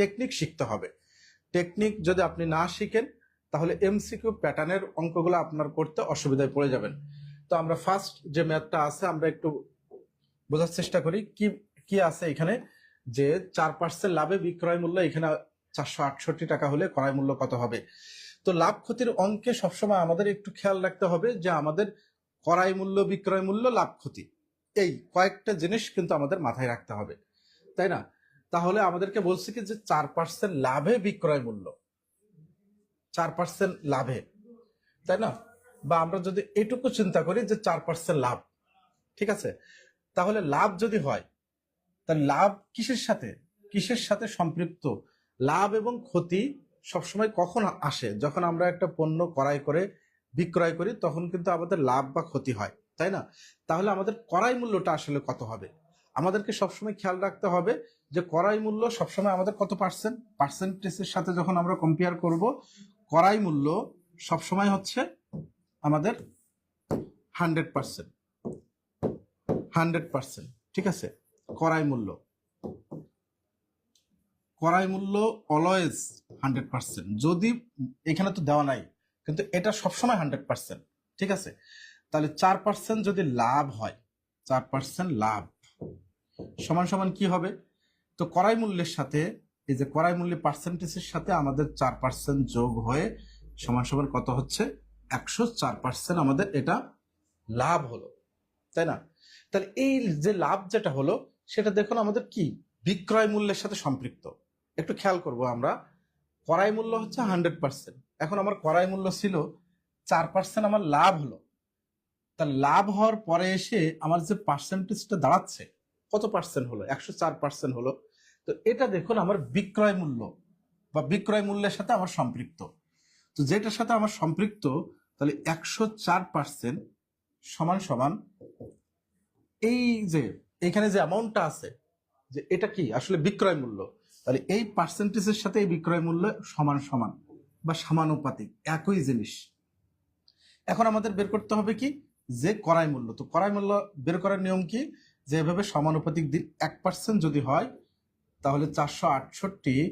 Technique শিখতে হবে। Technique যদি আপনি না শিখেন তাহলে এমসিকিউ প্যাটার্নের অঙ্কগুলো আপনার করতে অসুবিধায় পড়ে যাবেন। তো আমরা ফার্স্ট যে ম্যাথটা আছে আমরা একটু বোঝার চেষ্টা করি কি কি আছে এখানে। যে 4% লাভে বিক্রয় মূল্য এখানে 468 টাকা হলে ক্রয় মূল্য কত হবে। তো লাভ ক্ষতির অঙ্কে সবসময় আমাদের একটু খেয়াল রাখতে হবে যে আমাদের ক্রয় মূল্য, বিক্রয় মূল্য, লাভ ক্ষতি, এই কয়েকটা জিনিস কিন্তু আমাদের মাথায় রাখতে হবে, তাই না? তাহলে আমাদেরকে বলছে কি যে 4% লাভে বিক্রয় মূল্য, 4% লাভে, তাই না? বা আমরা যদি এটুকু চিন্তা করি যে 4% লাভ, ঠিক আছে, তাহলে লাভ যদি হয় তাহলে লাভ কিসের সাথে সম্পৃক্ত? লাভ এবং ক্ষতি সবসময় কখন আসে? যখন আমরা একটা পণ্য ক্রয় করে বিক্রয় করি তখন কিন্তু আমাদের লাভ বা ক্ষতি হয়, তাই না? তাহলে আমাদের ক্রয় মূল্যটা আসলে কত হবে? আমাদেরকে সবসময় খেয়াল রাখতে হবে যে ক্রয় মূল্য সবসময় আমাদের কত পার্সেন্টেজের সাথে যখন আমরা কম্পেয়ার করব, ক্রয় মূল্য সবসময় হচ্ছে আমাদের 100%, ঠিক আছে? ক্রয় মূল্য অলওয়েজ 100%, যদি এখানে তো দেওয়া নাই কিন্তু এটা সবসময় 100%, ঠিক আছে? তাহলে 4% যদি লাভ হয়, 4% লাভ সমান সমান কি হবে? তো ক্রয় মূল্যের সাথে এই যে ক্রয় মূল্যের পার্সেন্টেজের সাথে আমাদের 4% যোগ হয়ে সমান সমান কত হচ্ছে? 104% আমাদের এটা লাভ হলো, তাই না? তাহলে এই যে লাভ যেটা হলো সেটা দেখুন আমাদের কি বিক্রয় মূল্যের সাথে সম্পৃক্ত। একটু খেয়াল করব আমরা, ক্রয় মূল্য হচ্ছে 100%, এখন আমার ক্রয় মূল্য ছিল 4%, আমার লাভ হলো, তা লাভ হওয়ার পরে এসে আমার যে পার্সেন্টেজটা দাঁড়াচ্ছে কত পার্সেন্ট হলো? 104% হলো। তো এটা দেখুন আমার বিক্রয় মূল্য বা বিক্রয় মূল্যের সাথে আমার সম্পৃক্ত। তো যেটার সাথে আমার সম্পৃক্ত তাহলে 104% সমান সমান এই যে এখানে যে অ্যামাউন্টটা আছে যে এটা কি আসলে বিক্রয় মূল্য, তাহলে এই পার্সেন্টেজের সাথে এই বিক্রয় মূল্য সমান সমান বা সমানুপাতিক, একই জিনিস। এখন আমাদের বের করতে হবে কি যে ক্রয় মূল্য। তো ক্রয় মূল্য বের করার নিয়ম কি? যে এভাবে সমানুপাতিক দিন 1% যদি হয় তাহলে 468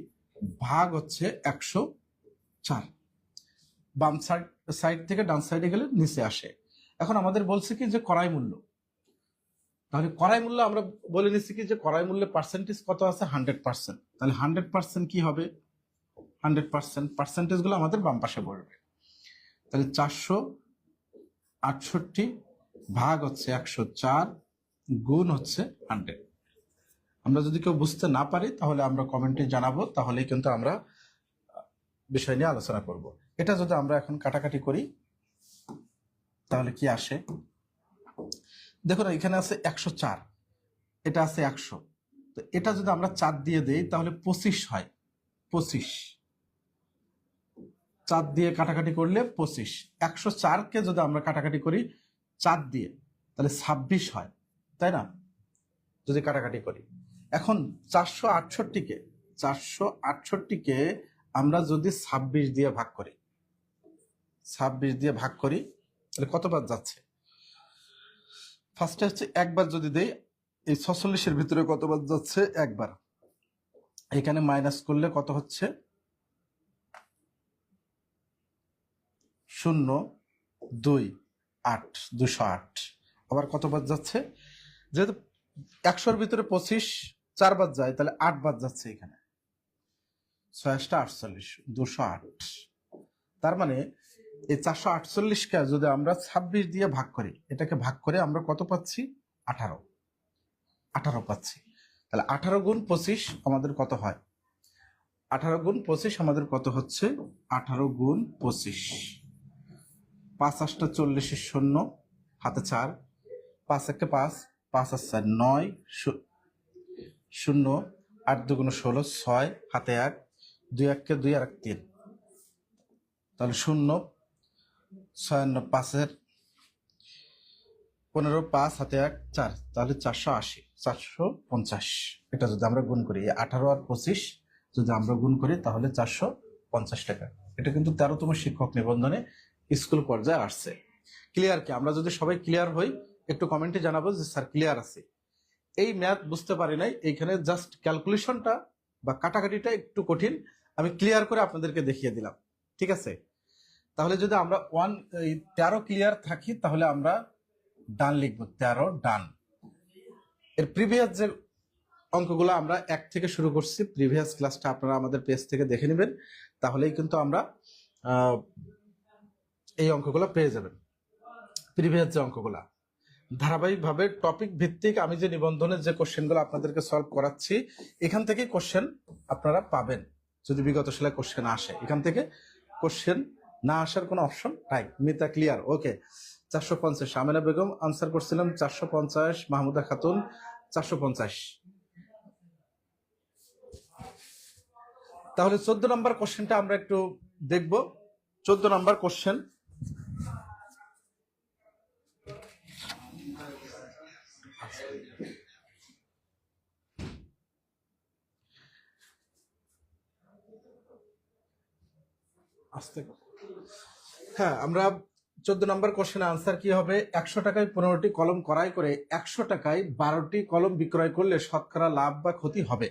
ভাগ হচ্ছে 104, বাম সাইড থেকে ডান সাইডে গেলে নিচে আসে। এখন আমাদের বলছে কি যে ক্রয় মূল্য, তাহলে ক্রয় মূল্য আমরা বলে নিচ্ছি কি যে ক্রয় মূল্যের পার্সেন্টেজ কত আছে? 100%। তাহলে 100% কি হবে? 100% পার্সেন্টেজ গুলো আমাদের বাম পাশে পড়বে। তাহলে 468 ভাগ হচ্ছে 104 গুণ হচ্ছে 100। আমরা যদি কেউ বুঝতে না পারি তাহলে আমরা কমেন্টে জানাবো, তাহলেই কিন্তু আমরা বিষয় নিয়ে আলোচনা করব। এটা যদি আমরা এখন কাটাকাটি করি তাহলে কি আসে দেখুন, এখানে আছে 104, এটা আছে 100, তো এটা যদি আমরা 4 দিয়ে দেই তাহলে 25 হয়। 25 4 দিয়ে কাটাকাটি করলে 25, 104কে যদি আমরা কাটাকাটি করি 4 দিয়ে তাহলে 26 হয়, তাই না? যদি কাটাকাটি করি এখন 468কে আমরা যদি 26 দিয়ে ভাগ করি, 26 দিয়ে ভাগ করি তাহলে কতবার যাচ্ছে? ফার্স্টে হচ্ছে একবার যদি দেই, এই 46-এর ভিতরে কতবার যাচ্ছে? একবার। এখানে মাইনাস করলে কত হচ্ছে? 028, 208। আবার কতবার যাচ্ছে? যেহেতু 100-এর ভিতরে 25 4 বার যায় তাহলে 8 বার যাচ্ছে, এখানে 6-48, 208। তার মানে এই 448কে যদি আমরা 26 দিয়ে ভাগ করি, এটাকে ভাগ করে আমরা কত পাচ্ছি? 18 পাচ্ছি। তাহলে 18 গুণ 25 আমাদের কত হয়? 18 গুণ 25 আমাদের কত হচ্ছে? 18 গুণ 25, 5 8 40, 0 হাতে 4, 5 1 5, 5 4 9, 0 8 2 16, 6 হাতে 1, 2 1 2 আর 3, তাহলে 0 6 5 15, 5 হাতে 1 4, তাহলে 480, 450। এটা যদি আমরা গুণ করি 18 আর 25 যদি আমরা গুণ করি তাহলে 450 টাকা। এটা কিন্তু 13তম শিক্ষক নিবন্ধনে স্কুল পর্যায়ে আসছে। ক্লিয়ার কি? আমরা যদি সবাই ক্লিয়ার হই একটু কমেন্টে জানাবো যে স্যার ক্লিয়ার আছে। এই ম্যাথ বুঝতে পারি নাই, এইখানে জাস্ট ক্যালকুলেশনটা বা কাটাকাটিটা একটু কঠিন, আমি ক্লিয়ার করে আপনাদেরকে দেখিয়ে দিলাম। ঠিক আছে, তাহলে যদি আমরা 13 ক্লিয়ার থাকি তাহলে আমরা ডান লিখবো, 13 ডান। এর প্রিভিয়াস যে অঙ্কগুলো আমরা 1 থেকে শুরু করছি, প্রিভিয়াস ক্লাসটা আপনারা আমাদের পেজ থেকে দেখে নেবেন, তাহলেই কিন্তু আমরা এই অঙ্কগুলো পেয়ে যাবেন। প্রিভিয়াস যে অঙ্কগুলা ধারাবাহিকভাবে টপিক ভিত্তিক আমি যে নিবন্ধনের যে কোশ্চেনগুলো আপনাদেরকে সলভ করাচ্ছি, এখান থেকেই কোশ্চেন আপনারা পাবেন। যদি বিগত সালে কোশ্চেন আসে, এখান থেকে কোশ্চেন না আসার কোনো অপশন নাই। মিতা ক্লিয়ার, ওকে। 450 আমেনা বেগম আনসার করছিলাম 450, মাহমুদা খাতুন 450। তাহলে 14 নম্বর কোশ্চেনটা আমরা একটু দেখব। 14 নম্বর কোশ্চেন, হ্যাঁ, আমরা 14 নম্বর কোশ্চেন আনসার কি হবে? 100 টাকায় 15টি কলম ক্রয় করে 100 টাকায় 12টি কলম বিক্রয় করলে শতকরা লাভ বা ক্ষতি হবে।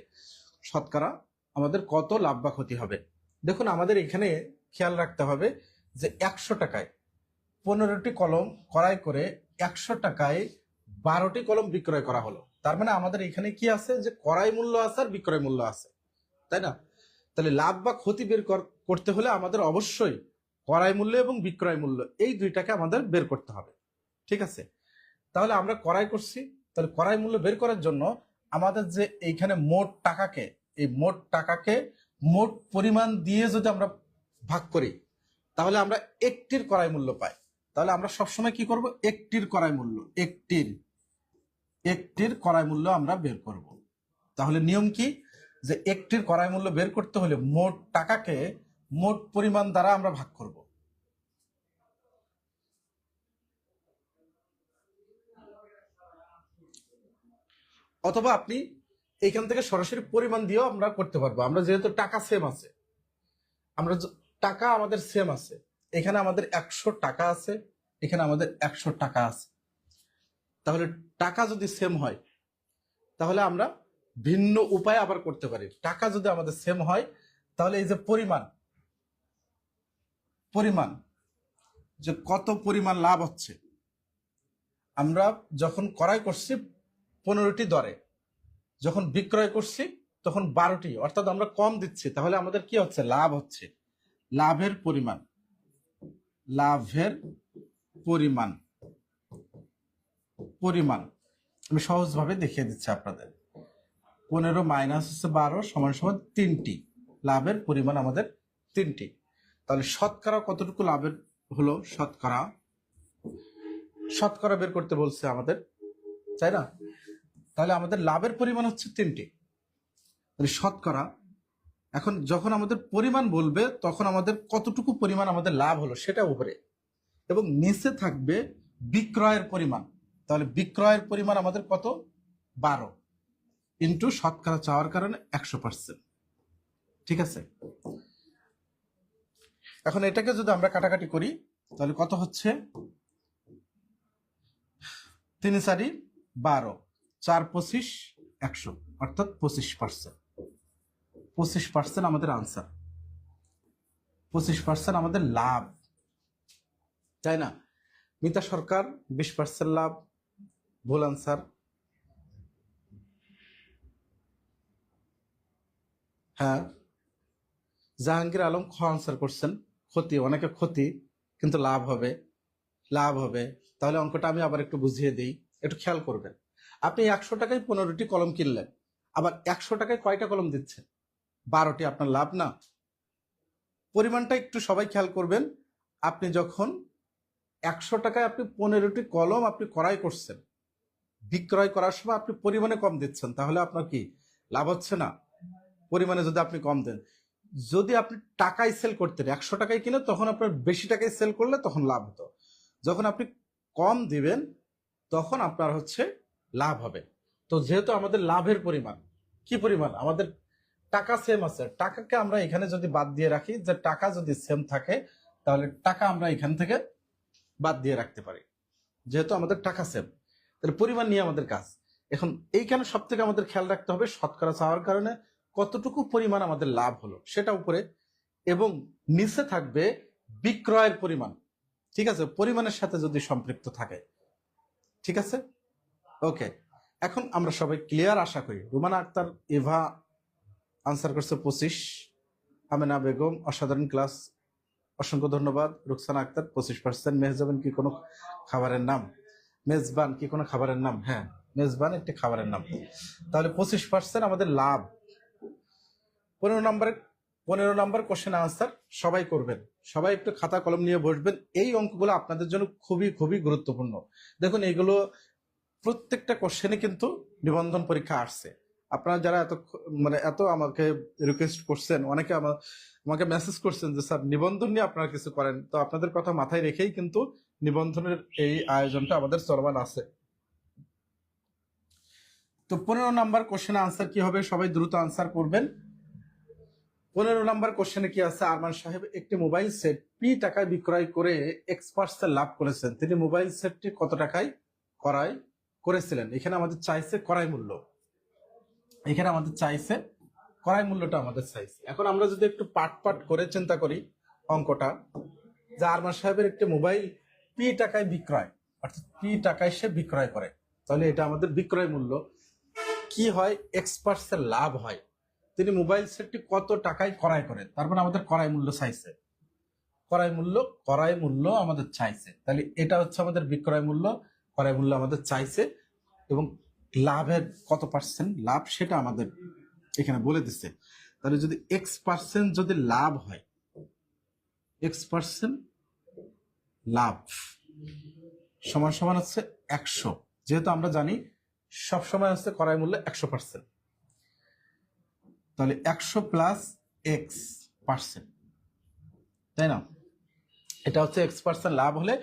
শতকরা আমাদের কত লাভ বা ক্ষতি হবে? দেখুন, আমাদের এখানে খেয়াল রাখতে হবে যে 100 টাকায় 15টি কলম ক্রয় করে 100 টাকায় 12টি কলম বিক্রয় করা হলো। তার মানে আমাদের এখানে কি আছে, যে ক্রয় মূল্য আছে আর বিক্রয় মূল্য আছে, তাই না? তাহলে লাভ বা ক্ষতি বের করতে হলে আমাদের অবশ্যই ক্রয় মূল্য এবং বিক্রয় মূল্য এই দুইটাকে আমাদের বের করতে হবে। ঠিক আছে, তাহলে আমরা ক্রয় করছি, তাহলে ক্রয় মূল্য বের করার জন্য আমাদের যে এইখানে মোট টাকাকে, এই মোট টাকাকে মোট পরিমাণ দিয়ে যদি আমরা ভাগ করি, তাহলে আমরা একটির ক্রয় মূল্য পাই। তাহলে আমরা সবসময় কি করব? একটির ক্রয় মূল্য, একটির ক্রয় মূল্য আমরা বের করব। তাহলে নিয়ম কি, যে একটির ক্রয় মূল্য বের করতে হলে মোট টাকাকে মোট পরিমাণ দ্বারা আমরা ভাগ করব। অথবা আপনি এখান থেকে সরাসরি পরিমাণ দিয়েও আমরা করতে পারবো। আমরা যেহেতু টাকা সেম আছে, আমরা টাকা আমাদের সেম আছে, এখানে আমাদের 100 টাকা আছে, এখানে আমাদের 100 টাকা আছে। তাহলে টাকা যদি সেম হয় তাহলে আমরা ভিন্ন উপায়ে আবার করতে পারি। টাকা যদি আমাদের সেম হয় তাহলে এই যে পরিমাণ যে কত পরিমাণ লাভ হচ্ছে, আমরা যখন ক্রয় করছি 15টি দরে, যখন বিক্রয় করছি তখন 12টি, অর্থাৎ আমরা কম দিচ্ছি, তাহলে আমাদের কি হচ্ছে? লাভ হচ্ছে। লাভের পরিমাণ আমি সহজভাবে দেখিয়ে দিচ্ছি আপনাদের। 15 মাইনাস হচ্ছে 12 সমান সমান 3টি। লাভের পরিমাণ আমাদের 3টি। তাহলে শতকরা কতটুকু লাভের হলো? শতকরা বের করতে বলছে আমাদের, তাই না? তাহলে আমাদের লাভের পরিমাণ হচ্ছে 3টি। তাহলে শতকরা, এখন যখন আমাদের পরিমাণ বলবে তখন আমাদের কতটুকু পরিমাণ আমাদের লাভ হলো সেটা উপরে, এবং নিচে থাকবে বিক্রয়ের পরিমাণ। তাহলে বিক্রয়ের পরিমাণ আমাদের কত? 12 ইন্টু শতকরা চাওয়ার কারণে 100%। ঠিক আছে, এখন এটাকে যদি আমরা কাটাকাটি করি তাহলে কত হচ্ছে? 3 4 12, 4 25 100, অর্থাৎ 25%। 25% আমাদের আনসার, 25% আমাদের লাভ, তাই না? মিতা সরকার 20% লাভ, ভুল আনসার। হ্যাঁ, জাহাঙ্গীর আলম খ আনসার করছেন, ক্ষতি, অনেকে ক্ষতি কিন্তু লাভ হবে। তাহলে অঙ্কটা আমি আবার একটু বুঝিয়ে দিই, একটু খেয়াল করবেন। আপনি 100 টাকায় 15টি কলম কিনলেন, আবার 100 টাকায় কয়টা কলম দিচ্ছেন? 12টি। আপনার লাভ না? পরিমাণটা একটু সবাই খেয়াল করবেন। আপনি যখন 100 টাকায় আপনি 15টি কলম আপনি ক্রয় করছেন, বিক্রয় করার সময় আপনি পরিমাণে কম দিচ্ছেন, তাহলে আপনার কি লাভ হচ্ছে না? পরিমাণে যদি আপনি কম দেন, যদি আপনি টাকায় সেল করতেন, 100 টাকায় কিনে, তখন আপনার বেশি টাকায় সেল করলে তখন লাভ হতো। যখন আপনি কম দিবেন তখন আপনার হচ্ছে লাভ হবে। তো যেহেতু আমাদের লাভের পরিমাণ কি পরিমাণ? আমাদের টাকা সেম আছে, টাকাকে আমরা এখানে যদি বাদ দিয়ে রাখি, যে টাকা যদি সেম থাকে তাহলে টাকা আমরা এখান থেকে বাদ দিয়ে রাখতে পারি, যেহেতু আমাদের টাকা সেম। তাহলে পরিমাণ নিয়ে আমাদের কাজ। এখন এইখানে সব থেকে আমাদের খেয়াল রাখতে হবে, শতকরা চাওয়ার কারণে কতটুকু পরিমাণ আমাদের লাভ হলো সেটা উপরে, এবং নিচে থাকবে বিক্রয়ের পরিমাণ। ঠিক আছে, পরিমাণের সাথে যদি সম্পৃক্ত থাকে। ঠিক আছে, ওকে। এখন আমরা সবাই ক্লিয়ার আশা করি। রুমানা আক্তার ইভা আনসার করছে 25, আমেনা বেগম অসাধারণ ক্লাস, অসংখ্য ধন্যবাদ। রুকসানা আক্তার 25%। মেহজাবিন কি কোনো খাবারের নাম? মেজবান কি কোনো খাবারের নাম? হ্যাঁ, মেজবান একটি খাবারের নাম। তাহলে 25% আমাদের লাভ। 15 নম্বর কোশ্চেন আনসার সবাই করবেন। সবাই একটু খাতা কলম নিয়ে বসবেন। এই অঙ্কগুলো আপনাদের জন্য খুবই খুবই গুরুত্বপূর্ণ। দেখুন, এইগুলো প্রত্যেকটা কোশ্চেনে কিন্তু নিবন্ধন পরীক্ষা আসছে। আপনারা যারা এত আমাকে রিকোয়েস্ট করছেন, অনেকে আমাকে মেসেজ করছেন যে স্যার নিবন্ধন নিয়ে আপনারা কিছু করেন, তো আপনাদের কথা মাথায় রেখেই কিন্তু নিবন্ধনের এই আয়োজনটা আমাদের চলমান আছে। তো 15 নম্বর কোশ্চেন আনসার কি হবে? সবাই দ্রুত আনসার করবেন। 15 নম্বর কোশ্চেনে কি আছে? আরমান সাহেব একটি মোবাইল সেট পি টাকায় বিক্রয় করে X% লাভ করেছেন। তিনি মোবাইল সেটটি কত টাকায় ক্রয় করেছিলেন? এখানে আমাদের চাইছে ক্রয় মূল্য। এখানে আমাদের চাইছে ক্রয় মূল্যটা আমাদের চাইছে। এখন আমরা যদি একটু পাট করে চিন্তা করি অঙ্কটা, যে আরমান সাহেবের একটি মোবাইল পি টাকায় বিক্রয়, অর্থাৎ পি টাকায় সে বিক্রয় করে, তাহলে এটা আমাদের বিক্রয় মূল্য। কি হয়? X% লাভ হয়। তিনি মোবাইল সেটটি কত টাকায় ক্রয় করেন, তার মানে আমাদের ক্রয় মূল্য চাইছে। ক্রয় মূল্য আমাদের চাইছে, তাহলে এটা হচ্ছে আমাদের বিক্রয় মূল্য। ক্রয় মূল্য আমাদের চাইছে, এবং লাভের কত পার্সেন্ট লাভ সেটা আমাদের এখানে বলে দিচ্ছে। তাহলে যদি X% যদি লাভ হয়, X% লাভ সমান সমান হচ্ছে 100। যেহেতু আমরা জানি সবসময় হচ্ছে ক্রয় মূল্য 100%, তাহলে 100 প্লাস X%, তাই না? এটা হচ্ছে X% লাভ হলে,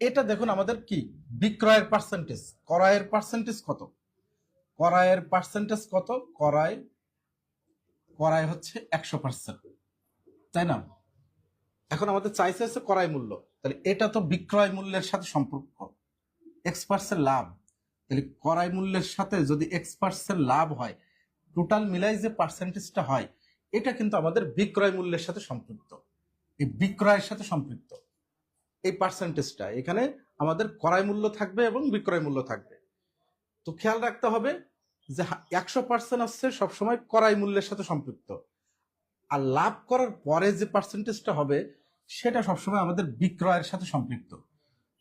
এটা দেখুন আমাদের কি বিক্রয়ের পার্সেন্টেজ। ক্রয়ের পার্সেন্টেজ কত? ক্রয়ের পার্সেন্টেজ কত? ক্রয় হচ্ছে 100%, তাই না? এখন আমাদের চাইছে হচ্ছে ক্রয় মূল্য, তাহলে এটা তো বিক্রয় মূল্যের সাথে সম্পর্ক। X% লাভ, তাহলে ক্রয় মূল্যের সাথে যদি X% লাভ হয়, টোটাল মিলাই যে পার্সেন্টেজটা হয়, এটা কিন্তু আমাদের বিক্রয় মূল্যের সাথে সম্পৃক্ত। এই বিক্রয়ের সাথে সম্পৃক্ত এই পার্সেন্টেজটা, এখানে আমাদের ক্রয় মূল্য থাকবে এবং বিক্রয় মূল্য থাকবে। তো খেয়াল রাখতে হবে যে 100% হচ্ছে সবসময় ক্রয় মূল্যের সাথে সম্পৃক্ত, আর লাভ করার পরে যে পার্সেন্টেজটা হবে সেটা সবসময় আমাদের বিক্রয়ের সাথে সম্পৃক্ত।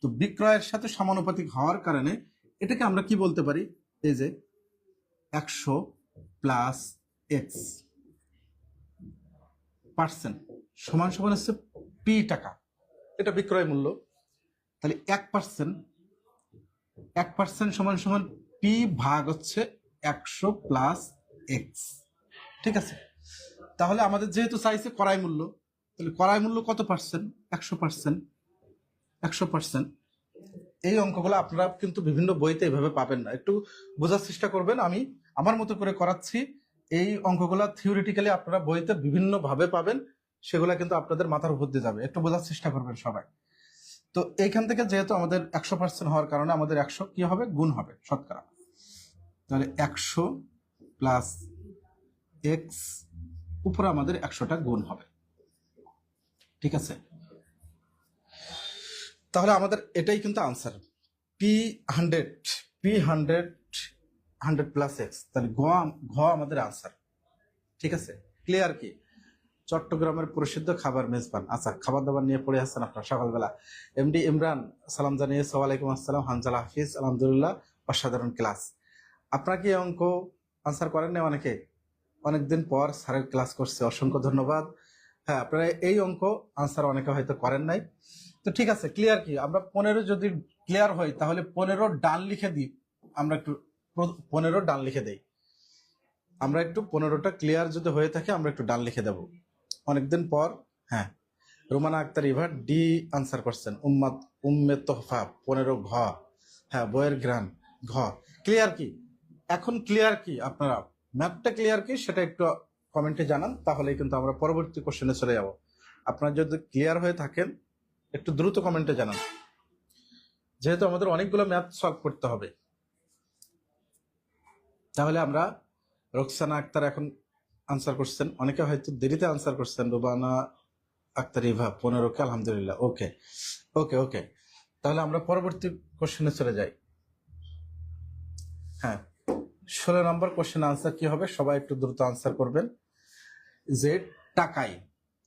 তো বিক্রয়ের সাথে সমানুপাতিক হওয়ার কারণে এটাকে আমরা কি বলতে পারি? এই যে 100 প্লাস X% সমান সমান হচ্ছে পি টাকা, এটা বিক্রয় মূল্য। তাহলে 1% সমান সমান পি ভাগ হচ্ছে 100 প্লাস X। ঠিক আছে, তাহলে আমাদের যেহেতু চাইছে ক্রয় মূল্য, তাহলে ক্রয় মূল্য কত পার্সেন্ট? 100%। এই অঙ্কগুলো আপনারা কিন্তু বিভিন্ন বইতে এভাবে পাবেন না, একটু বোঝার চেষ্টা করবেন। আমি আমার মতো করে করাচ্ছি। এই অঙ্কগুলা থিওরিটিক্যালি আপনারা বইতে বিভিন্ন ভাবে পাবেন, সেগুলা কিন্তু আপনাদের মাথার উপর দিয়ে যাবে। একটু বোঝার চেষ্টা করবেন সবাই। তো এইখান থেকে যেহেতু আমাদের 100% হওয়ার কারণে আমাদের 100 কি হবে? গুণ হবে শতকরা। তাহলে 100 প্লাস X উপরে আমাদের 100টা গুণ হবে। ঠিক আছে, তাহলে আমাদের এটাই কিন্তু আনসার। P100 প্লাস X, তাহলে ঘ আমাদের আনসার। ঠিক আছে, ক্লিয়ার? কি চট্টগ্রামের প্রসিদ্ধ খাবার মেজবান। আচ্ছা, খাবার দাবার নিয়ে পড়ে আসছেন আপনার সকালবেলা। এমডি ইমরান সালাম জানিয়ে ওয়ালাইকুম আসসালাম। হানজালা হাফিজ, আলহামদুলিল্লাহ, অসাধারণ ক্লাস। আপনারা কি অঙ্ক আনসার করেন না? অনেকদিন পর স্যারের ক্লাস করছে, অসংখ্য ধন্যবাদ। হ্যাঁ, আপনারা এই অঙ্ক আনসার অনেকে হয়তো করেন নাই। তো ঠিক আছে, ক্লিয়ার? কি আমরা 15 যদি ক্লিয়ার হই, তাহলে 15 ডান লিখে দিই। আমরা একটু 15 ডান লিখে দেই। আমরা একটু 15টা ক্লিয়ার যদি হয়ে থাকে আমরা একটু ডান লিখে দেব অনেকদিন পর। হ্যাঁ, রুমানা আক্তার ইভা ডি আনসার করছেন। উম্মে তোহফা 15 ঘ। হ্যাঁ, বইয়ের গ্রান ঘ। ক্লিয়ার? কি এখন ক্লিয়ার? কি আপনারা ম্যাথটা ক্লিয়ার কি সেটা একটু কমেন্টে জানান, তাহলে কিন্তু আমরা পরবর্তী কোশ্চেনে চলে যাব। আপনারা যদি ক্লিয়ার হয়ে থাকেন একটু দ্রুত কমেন্টে জানান, যেহেতু আমাদের অনেকগুলো ম্যাথ সলভ করতে হবে। তাহলে আমরা রোকসানা আক্তার এখন আনসার করছেন, অনেকে হয়তো দেরিতে আনসার করছেন। রুবানা আক্তার ইভা 15কে, আলহামদুলিল্লাহ। ওকে ওকে ওকে, তাহলে আমরা পরবর্তী কোশ্চেনে চলে যাই। হ্যাঁ, 16 নম্বর কোশ্চেন আনসার কি হবে, সবাই একটু দ্রুত আনসার করবেন। যে টাকায়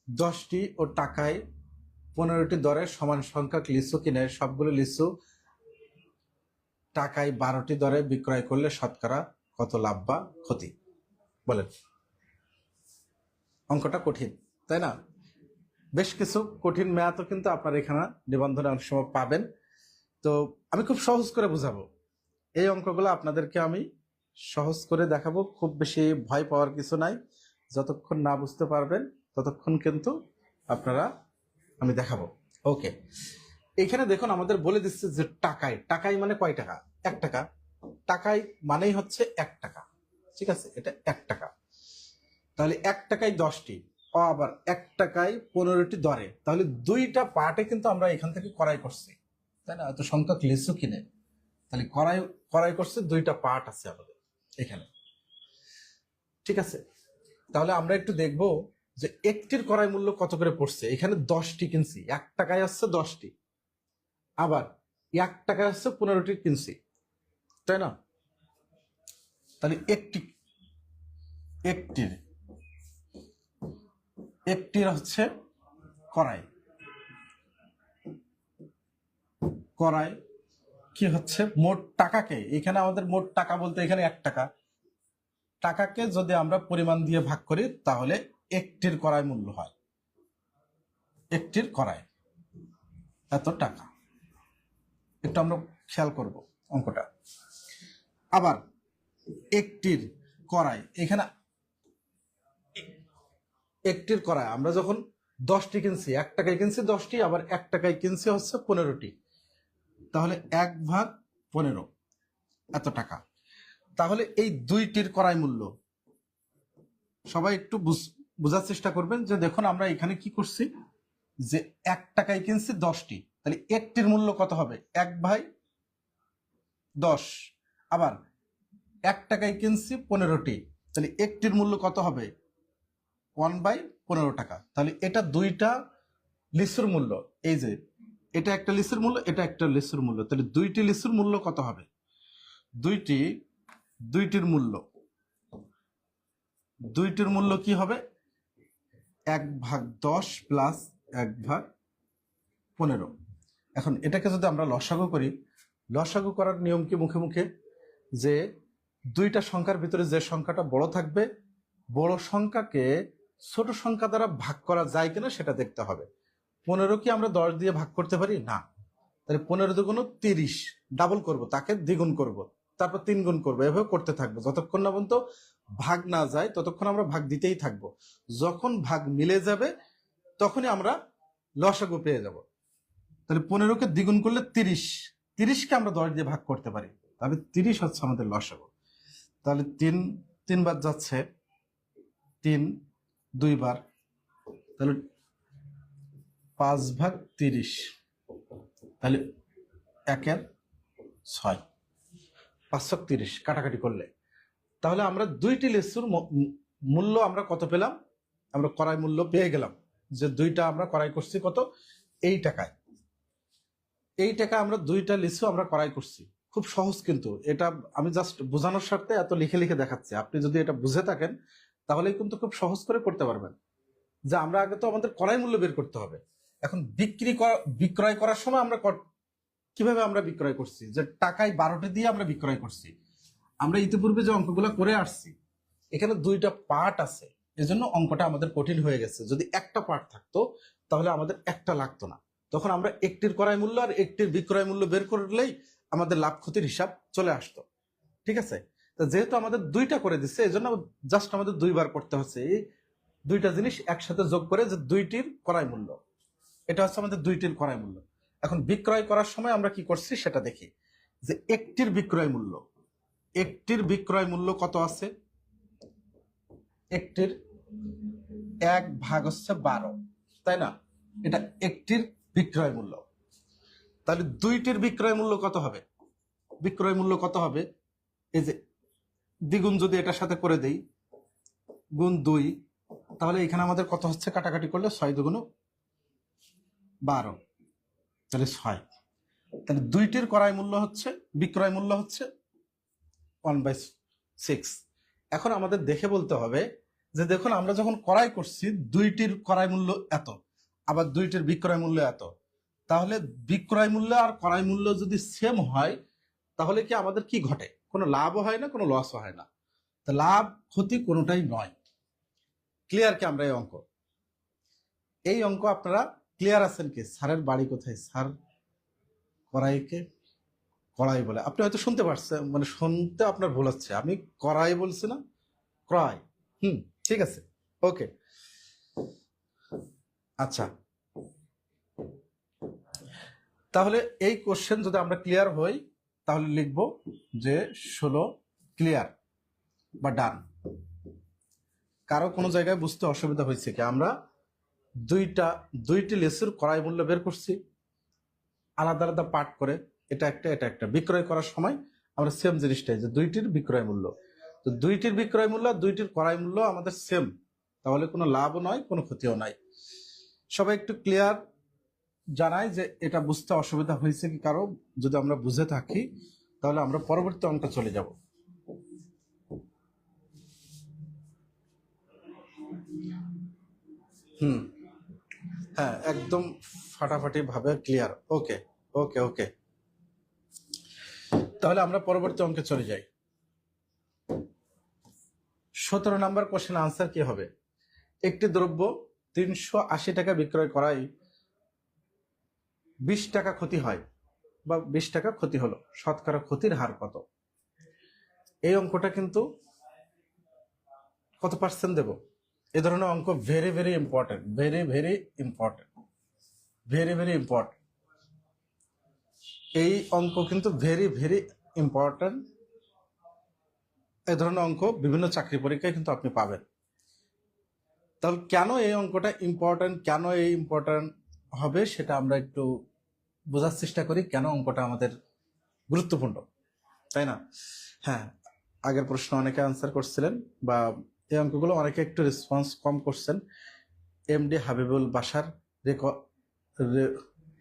10টি ও টাকায় 15টি দরের সমান সংখ্যক লিচু কিনে সবগুলো লিচু টাকায় 12টি দরে বিক্রয় করলে শতকরা কত লাভ বা ক্ষতি? বলেন। অঙ্কটা কঠিন, তাই না? বেশ কিছু কঠিন ম্যাথও কিন্তু আপনার এখানে নিবন্ধনে অনেক সময় পাবেন। তো আমি খুব সহজ করে বুঝাবো এই অঙ্কগুলো আপনাদেরকে, আমি সহজ করে দেখাবো। খুব বেশি ভয় পাওয়ার কিছু নাই, যতক্ষণ না বুঝতে পারবেন ততক্ষণ কিন্তু আপনারা আমি দেখাবো। ওকে, এখানে দেখুন আমাদের বলে দিচ্ছে যে টাকায়, টাকায় মানে কয় টাকা? 1 টাকা। টাকায় মানেই হচ্ছে 1 টাকা, ঠিক আছে? এটা 1 টাকা। তাহলে 1 টাকায় 10টি, আবার 1 টাকায় 15টি দরে, তাহলে 2টা পার্টে কিন্তু আমরা এখান থেকে ক্রয় করছি, তাই না? এত সংখ্যক লিচু কিনে, তাহলে ক্রয় করছে 2টা পার্ট আছে আমাদের এখানে, ঠিক আছে? তাহলে আমরা একটু দেখব যে একটির ক্রয় মূল্য কত করে পড়ছে। এখানে 10টি কিনছি, 1 টাকায় আসছে 10টি, আবার 1 টাকায় আসছে 15টি কিনছি, তাই না? তাহলে একটির হচ্ছে ক্রয় কি হচ্ছে মোট টাকাকে, এখানে আমাদের মোট টাকা বলতে এখানে 1 টাকা, টাকাকে যদি আমরা পরিমাণ দিয়ে ভাগ করি তাহলে একটির ক্রয় মূল্য হয়, একটির ক্রয় এত টাকা। একটু আমরা খেয়াল করব অঙ্কটা। আবার একটির ক্রয়, এখানে একটির ক্রয় আমরা যখন 10টি কিনছি, 1 টাকায় কিনছি 10টি, আবার 1 টাকায় কিনছি হচ্ছে 15টি, তাহলে 1/15 এত টাকা। তাহলে এই 2টির ক্রয় মূল্য সবাই একটু বোঝার চেষ্টা করবেন। যে দেখুন আমরা এখানে কি করছি, যে 1 টাকায় কিনছি 10টি, তাহলে একটির মূল্য কত হবে? 1/10। আবার 1 টাকায় কিনছি 15টি, তাহলে একটির মূল্য কত হবে? 1/15 টাকা। তাহলে এটা 2টা লিচুর মূল্য, এই যে এটা একটা লিচুর মূল্য, এটা একটা লিচুর মূল্য, তাহলে 2টি লিচুর মূল্য কত হবে? দুইটির মূল্য কি হবে? 1/10 প্লাস 1/15। এখন এটাকে যদি আমরা লসাগু করি, লসাগু করার নিয়ম কি? মুখে মুখে, যে 2টা সংখ্যার ভিতরে যে সংখ্যাটা বড় থাকবে, বড় সংখ্যাকে ছোট সংখ্যা দ্বারা ভাগ করা যায় কিনা সেটা দেখতে হবে। 15 কি আমরা 10 দিয়ে ভাগ করতে পারি না? তাহলে 15 দুগুণ 30, ডাবল করব, তাকে দ্বিগুণ করব, তারপর 3 গুণ করবো, এভাবে করতে থাকবো যতক্ষণ না পর্যন্ত ভাগ না যায়, ততক্ষণ আমরা ভাগ দিতেই থাকবো। যখন ভাগ মিলে যাবে তখনই আমরা লসাগু পেয়ে যাব। তাহলে 15কে দ্বিগুণ করলে 30, 30কে আমরা 10 দিয়ে ভাগ করতে পারি, তাহলে 30 হচ্ছে আমাদের লসাগু। তাহলে 3 বার যাচ্ছে, 3 2 বার, তাহলে 5/30, তাহলে 1/6, 530 কাটাকাটি করলে। তাহলে আমরা 2টি লিচুর মূল্য আমরা কত পেলাম? আমরা ক্রয় মূল্য পেয়ে গেলাম, যে 2টা আমরা ক্রয় করছি কত? এই টাকায়। এই টাকা আমরা 2টা লিচু আমরা ক্রয় করছি। খুব সহজ, কিন্তু এটা আমি জাস্ট বোঝানোর স্বার্থে এত লিখে লিখে দেখাচ্ছি। আপনি যদি এটা বুঝে থাকেন তাহলে কিন্তু খুব সহজ করে করতে পারবেন। যে আমরা আগে তো আমাদের ক্রয় মূল্য বের করতে হবে। এখন বিক্রয় করার সময় আমরা কিভাবে আমরা বিক্রয় করছি? যে টাকায় 12টি দিয়ে আমরা বিক্রয় করছি। আমরা ইতিপূর্বে যে অঙ্কগুলো করে আসছি, এখানে 2টা পার্ট আছে, এজন্য অঙ্কটা আমাদের কঠিন হয়ে গেছে। যদি একটা পার্ট থাকতো তাহলে আমাদের একটা লাগতো না, তখন আমরা একটির ক্রয় মূল্য আর একটির বিক্রয় মূল্য বের করলেই আমাদের লাভ ক্ষতির হিসাব চলে আসতো, ঠিক আছে? তো যেহেতু আমাদের 2টা করে দিচ্ছে, এই জন্য জাস্ট আমাদের 2 বার করতে হচ্ছে। এই 2টা জিনিস একসাথে যোগ করে যে 2টির ক্রয় মূল্য, এটা হচ্ছে আমাদের 2টির ক্রয় মূল্য। এখন বিক্রয় করার সময় আমরা কি করছি সেটা দেখি। যে একটির বিক্রয় মূল্য কত আছে? একটির 1/12, তাই না? এটা একটির বিক্রয় মূল্য। তাহলে 2টির বিক্রয় মূল্য কত হবে? এই যে দ্বিগুণ যদি এটার সাথে করে দেই, গুণ 2, তাহলে এখানে আমাদের কত হচ্ছে, কাটাকাটি করলে 6 দুগুণ 12, তাহলে 6। তাহলে দুইটির ক্রয় মূল্য হচ্ছে, বিক্রয় মূল্য হচ্ছে 1/6। এখন আমাদের দেখে বলতে হবে যে দেখুন আমরা যখন ক্রয় করছি দুইটির ক্রয় মূল্য এত, আবার দুইটির বিক্রয় মূল্য এত, তাহলে বিক্রয় মূল্য আর ক্রয় মূল্য যদি সেম হয় তাহলে কি আমাদের কি ঘটে, কোনো লাভও হয় না, কোনো লসও হয় না। তো লাভ ক্ষতি কোনোটাই নয়। ক্লিয়ার কি আমরা এই অঙ্ক আপনারা ক্লিয়ার আছেন কি? স্যারের বাড়ি কোথায়? স্যার কড়াইকে কড়াই বলে, আপনি হয়তো শুনতে পারছেন, মানে শুনতে আপনার ভুল হচ্ছে, আমি কড়াই বলছি না, ক্রয়। ঠিক আছে, ওকে। আচ্ছা, তাহলে এই কোশ্চেন যদি আমরা ক্লিয়ার হই তাহলে লিখব যে 16 ক্লিয়ার বা ডান। কারো কোনো জায়গায় বুঝতে অসুবিধা হয়েছে কি? আমরা দুইটি লেসুর ক্রয় মূল্য বের করছি আলাদা আলাদা পার্ট করে, এটা একটা বিক্রয় করার সময় আমরা সেম জিনিসটাই, যে দুইটির বিক্রয় মূল্য, তো দুইটির বিক্রয় মূল্য দুইটির ক্রয় মূল্য আমাদের সেম, তাহলে কোনো লাভও নয়, কোনো ক্ষতিও নাই। সবাই একটু ক্লিয়ার জানাই যে এটা বুঝতে অসুবিধা হয়েছে কি কারো? যদি আমরা বুঝে থাকি তাহলে আমরা পরবর্তী অঙ্কে চলে যাব। হ্যাঁ, একদম ফাটাফাটি ভাবে ক্লিয়ার। ওকে ওকে ওকে, তাহলে আমরা পরবর্তী অঙ্কে চলে যাই। 17 নম্বর কোশ্চেন আনসার কি হবে? একটি দ্রব্য 380 টাকা বিক্রয় করায় 20 টাকা ক্ষতি হয় বা 20 টাকা ক্ষতি হলো, শতকরা ক্ষতির হার কত? এই অঙ্কটা কিন্তু কত পার্সেন্ট দেব? এই ধরনের অঙ্ক very very important, very very important, very very important. এই অঙ্ক কিন্তু ভেরি ভেরি ইম্পর্টেন্ট। এই ধরনের অঙ্ক বিভিন্ন চাকরি পরীক্ষায় কিন্তু আপনি পাবেন। তাহলে কেন এই অঙ্কটা ইম্পর্টেন্ট, কেন এই ইম্পর্টেন্ট হবে সেটা আমরা একটু বোঝার চেষ্টা করি, কেন অঙ্কটা আমাদের গুরুত্বপূর্ণ, তাই না? হ্যাঁ, আগের প্রশ্ন অনেকে আনসার করছিলেন, বা এই অঙ্কগুলো অনেকে একটু রেসপন্স কম করছেন। এমডি হাবিবুল বাসার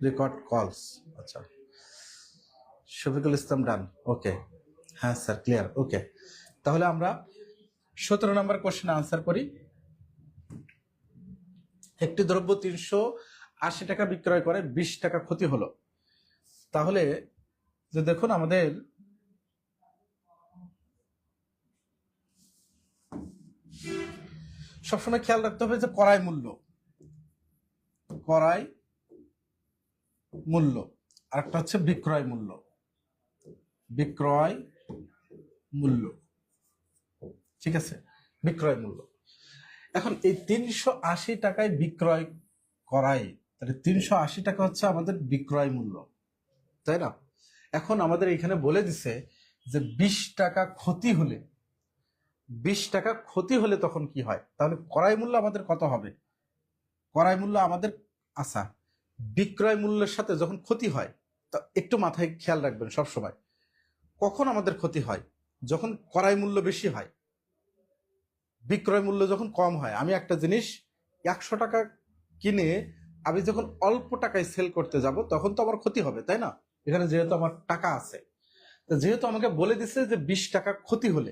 রেকর্ড কলস, আচ্ছা। শফিকুল ইসলাম ডান, ওকে। হ্যাঁ স্যার, ক্লিয়ার, ওকে। তাহলে আমরা 17 নম্বর কোশ্চেন আনসার করি। একটি দ্রব্য 380 টাকা বিক্রয় করে 20 টাকা ক্ষতি হলো, তাহলে যে দেখুন আমাদের সবসময় খেয়াল রাখতে হবে যে ক্রয় মূল্য আর একটা হচ্ছে বিক্রয় মূল্য। ঠিক আছে, বিক্রয় মূল্য। এখন এই 380 টাকায় বিক্রয় করাই, তাহলে 380 টাকা হচ্ছে আমাদের বিক্রয় মূল্য, তাই না? এখন আমাদের এখানে বলে দিছে যে 20 টাকা ক্ষতি হলে, 20 টাকা ক্ষতি হলে তখন কি হয়? তাহলে ক্রয় মূল্য আমাদের কত হবে? ক্রয় মূল্য আমাদের, আচ্ছা, বিক্রয় মূল্যের সাথে যখন ক্ষতি হয়, তা একটু মাথায় খেয়াল রাখবেন সব সময়, কখন আমাদের ক্ষতি হয়? যখন ক্রয় মূল্য বেশি হয়, বিক্রয় মূল্য যখন কম হয়। আমি একটা জিনিস 100 টাকা কিনে আমি যখন অল্প টাকায় সেল করতে যাব তখন তো আমার ক্ষতি হবে, তাই না? এখানে যেহেতু আমার টাকা আছে, যেহেতু আমাকে বলে দিচ্ছে যে 20 টাকা ক্ষতি হলে,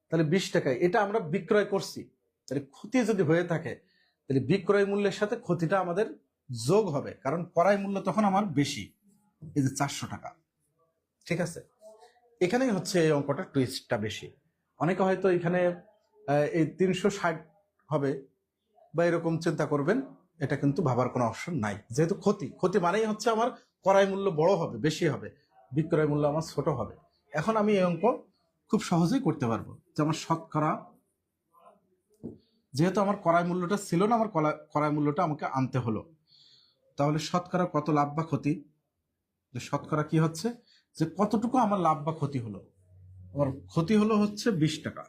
তাহলে 20 টাকায় এটা আমরা বিক্রয় করছি, তাহলে ক্ষতি যদি হয়ে থাকে তাহলে বিক্রয় মূল্যের সাথে ক্ষতিটা আমাদের যোগ হবে, কারণ ক্রয় মূল্য তখন আমার বেশি, এই যে 400 টাকা। ঠিক আছে, এখানেই হচ্ছে এই অঙ্কটা টুইস্টটা বেশি। অনেকে হয়তো এখানে এই 360 হবে বা এরকম চিন্তা করবেন, এটা কিন্তু ভাবার কোনো অপশন নাই। যেহেতু ক্ষতি মানেই হচ্ছে আমার ক্রয় মূল্য বড় হবে, বেশি হবে, বিক্রয় মূল্য আমার ছোট হবে। এখন আমি এই অঙ্ক খুব সহজেই করতে পারবো, যেমন শতকরা, যেহেতু আমার ক্রয় মূল্যটা ছিল না, আমার ক্রয় মূল্যটা আমাকে আনতে হলো, তাহলে শতকরা কত লাভ বা ক্ষতি? শতকরা কি হচ্ছে যে কতটুকু আমার লাভ বা ক্ষতি হলো? আমার ক্ষতি হলো হচ্ছে 20 টাকা,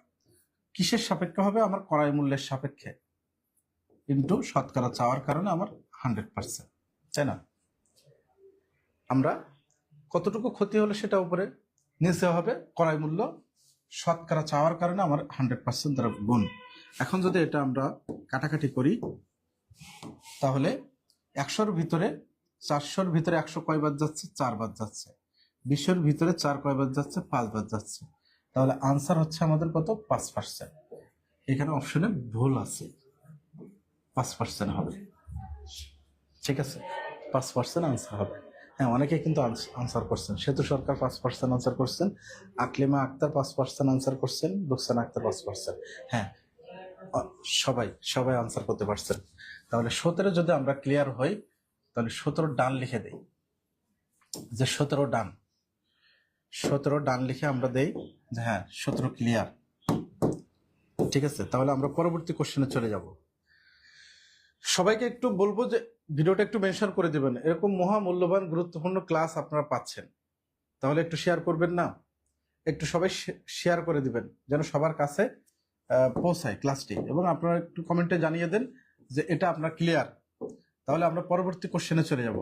কিসের সাপেক্ষে হবে? আমার ক্রয় মূল্যের সাপেক্ষে, ইন্টু শতকরা চাওয়ার কারণে আমার 100%, তাই না? আমরা কতটুকু ক্ষতি হলো সেটা উপরে নিচে হবে ক্রয় মূল্য, শতকরা চাওয়ার কারণে আমার 100% দ্বারা গুণ। এখন যদি এটা আমরা কাটাকাটি করি তাহলে 100-র ভিতরে 400-র ভিতরে 100 কয়বার যাচ্ছে? 4 বার যাচ্ছে। 20-এর ভিতরে 4 কয়বার যাচ্ছে? 5 বার যাচ্ছে। তাহলে আনসার হচ্ছে আমাদের কত? 5%। এখানে অপশনে ভুল আছে, 5% হবে। ঠিক আছে, 5% আনসার হবে। হ্যাঁ, অনেকে কিন্তু আনসার করছেন। সেতু সরকার 5% আনসার করছেন, আকলিমা আক্তার 5% আনসার করছেন, রুকসানা আক্তার 5%। হ্যাঁ, সবাই আনসার করতে পারছেন। তাহলে 17 যদি আমরা ক্লিয়ার হই তাহলে 17 ডান লিখে দেই, যে 17 ডান লিখে আমরা দেই যে হ্যাঁ 17 ক্লিয়ার। ঠিক আছে, তাহলে আমরা পরবর্তী কোশ্চেনে চলে যাব। সবাইকে একটু বলবো যে ভিডিওটা একটু মেনশন করে দিবেন, এরকম মহামূল্যবান গুরুত্বপূর্ণ ক্লাস আপনারা পাচ্ছেন, তাহলে একটু শেয়ার করবেন না? একটু সবাই শেয়ার করে দিবেন যেন সবার কাছে পৌঁছায় ক্লাসটি, এবং আপনারা একটু কমেন্টে জানিয়ে দেন যে এটা আপনার ক্লিয়ার। তাহলে আমরা পরবর্তী কোশ্চেনে চলে যাব।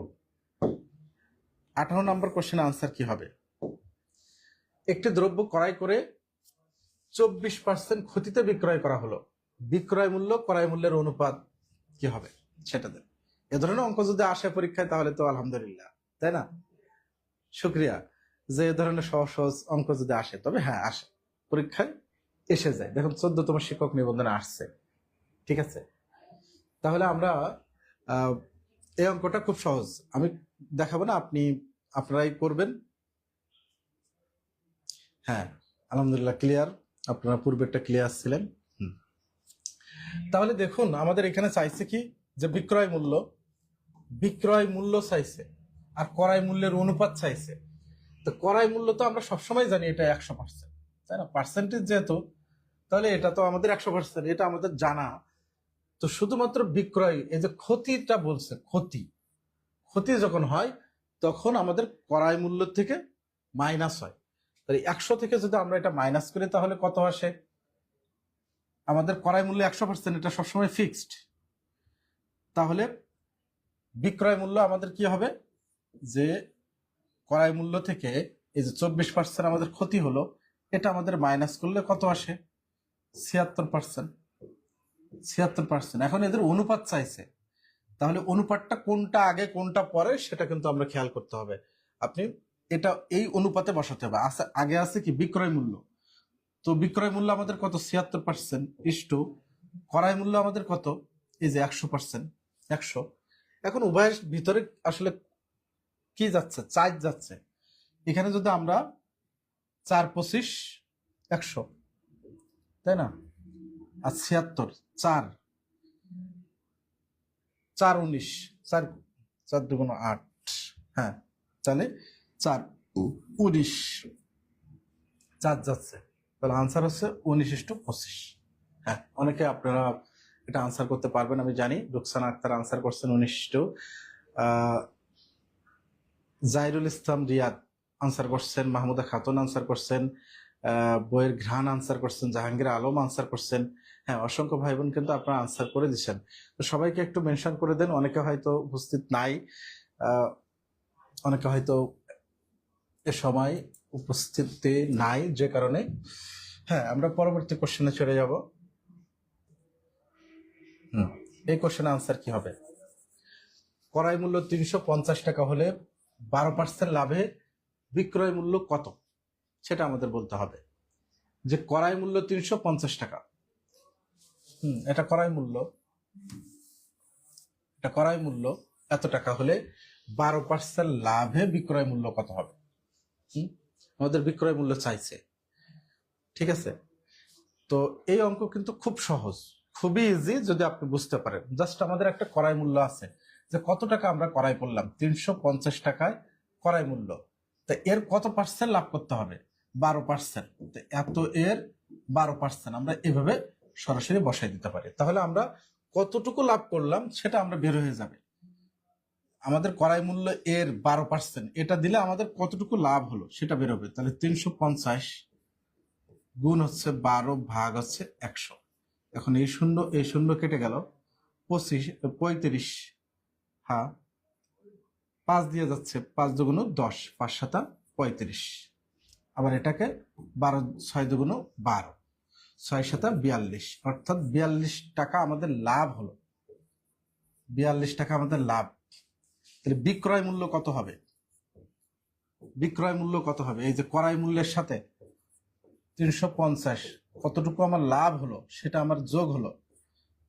18 নম্বর কোশ্চেনের আনসার কি হবে? একটি দ্রব্য ক্রয় করে 24% ক্ষতিতে বিক্রয় করা হলো, বিক্রয় মূল্য ক্রয় মূল্যের অনুপাত কি হবে সেটা দেন। এ ধরনের অঙ্ক যদি আসে পরীক্ষায় তাহলে তো আলহামদুলিল্লাহ, তাই না? শুক্রিয়া যে এ ধরনের সহজ সহজ অঙ্ক যদি আসে, তবে হ্যাঁ আসে, পরীক্ষায় এসে যায়। দেখুন 14তম শিক্ষক নিবন্ধনে আসছে। ঠিক আছে, তাহলে আমরা এই অঙ্কটা খুব সহজ, আমি দেখাবো না, আপনারাই করবেন। হ্যাঁ আলহামদুলিল্লাহ ক্লিয়ার, আপনারা পূর্বেরটা ক্লিয়ার ছিলেন। তাহলে দেখুন আমাদের এখানে চাইছে কি, যে বিক্রয় মূল্য চাইছে আর ক্রয় মূল্যের অনুপাত চাইছে। তো ক্রয় মূল্য তো আমরা সবসময় জানি এটা 100%, তাই না? পার্সেন্টেজ যেহেতু, তাহলে এটা তো আমাদের 100%, এটা আমাদের জানা। তো শুধুমাত্র বিক্রয়, এই যে ক্ষতিটা বলছে, ক্ষতি যখন হয় তখন আমাদের ক্রয় মূল্য থেকে মাইনাস হয়। তাহলে 100 থেকে যদি আমরা এটা মাইনাস করি তাহলে কত আসে? আমাদের ক্রয় মূল্য 100%, এটা সবসময় ফিক্সড। তাহলে বিক্রয় মূল্য আমাদের কি হবে, যে ক্রয় মূল্য থেকে এই যে 24% আমাদের ক্ষতি হলো, এটা আমাদের মাইনাস করলে কত আসে? 76%। এখন এদের অনুপাত চাইছে, তাহলে অনুপাতটা কোনটা আগে কোনটা পরে সেটা কিন্তু আমরা খেয়াল করতে হবে। আপনি এটা এই অনুপাতে বসাতে হবে। আগে আছে কি বিক্রয় মূল্য, তো বিক্রয় মূল্য আমাদের কত? 76% ইস্টু ক্রয় মূল্য আমাদের কত? এই যে 100%, 100। এখন উভয়ের ভিতরে আসলে কি যাচ্ছে? 4 যাচ্ছে। এখানে যদি আমরা 4 25 100, তাই না? আর 76 4 4 19, 4 4 2 8, হ্যাঁ তাহলে 4 19, 4 যাচ্ছে। তাহলে আনসার হচ্ছে 19:25। হ্যাঁ, অনেকে আপনারা এটা আনসার করতে পারবেন আমি জানি। রুকসানা আক্তার আনসার করছেন 19। জাহিরুল ইসলাম রিয়াদ আনসার করছেন, মাহমুদা খাতুন আনসার করছেন, বইয়ের ঘ্রাণ আনসার করছেন, জাহাঙ্গীর আলম আনসার করছেন। হ্যাঁ, অসংখ্য ভাই বোন কিন্তু আপনারা আনসার করে দিচ্ছেন। তো সবাইকে একটু মেনশন করে দেন, অনেকে হয়তো উপস্থিত নাই, অনেকে হয়তো এ সময় উপস্থিতি নাই, যে কারণে। হ্যাঁ, আমরা পরবর্তী কোশ্চেনে চলে যাব। এই কোশ্চেনের আনসার কি হবে? ক্রয় মূল্য 350 টাকা হলে 12% লাভে বিক্রয় মূল্য কত, সেটা আমাদের বলতে হবে। যে ক্রয় মূল্য 350 টাকা, এটা ক্রয় মূল্য এত টাকা হলে 12% লাভে বিক্রয় মূল্য কত হবে? আমাদের বিক্রয় মূল্য চাইছে। ঠিক আছে, তো এই অঙ্ক কিন্তু খুব সহজ, খুবই ইজি যদি আপনি বুঝতে পারেন। জাস্ট আমাদের একটা ক্রয় মূল্য আছে, যে কত টাকা আমরা ক্রয় করলাম, 350 টাকায় ক্রয় মূল্য, তা এর কত পার্সেন্ট লাভ করতে হবে? 12%। এত এর 12% আমরা এভাবে সরাসরি বসাই দিতে পারি। তাহলে আমরা কতটুকু লাভ করলাম সেটা আমরা বের হয়ে যাবে। আমাদের ক্রয় মূল্য এর 12%, এটা দিলে আমাদের কতটুকু লাভ হলো সেটা বের হবে। তাহলে 350 গুণ হচ্ছে 12 ভাগ হচ্ছে 100। এখন এই শূন্য কেটে গেল, 35, হ্যাঁ 5 দিয়ে যাচ্ছে, 5 দুগুণ 10, 5 7 35। আবার এটাকে 12 6 দুগুণ 12। 6 সাথে 42, অর্থাৎ 42 টাকা আমাদের লাভ হলো। 42 টাকা আমাদের লাভ। তাহলে বিক্রয় মূল্য কত হবে? বিক্রয় মূল্য কত হবে? এই যে ক্রয় মূল্যের সাথে 350 কতটুকু আমার লাভ হলো সেটা আমার যোগ হলো।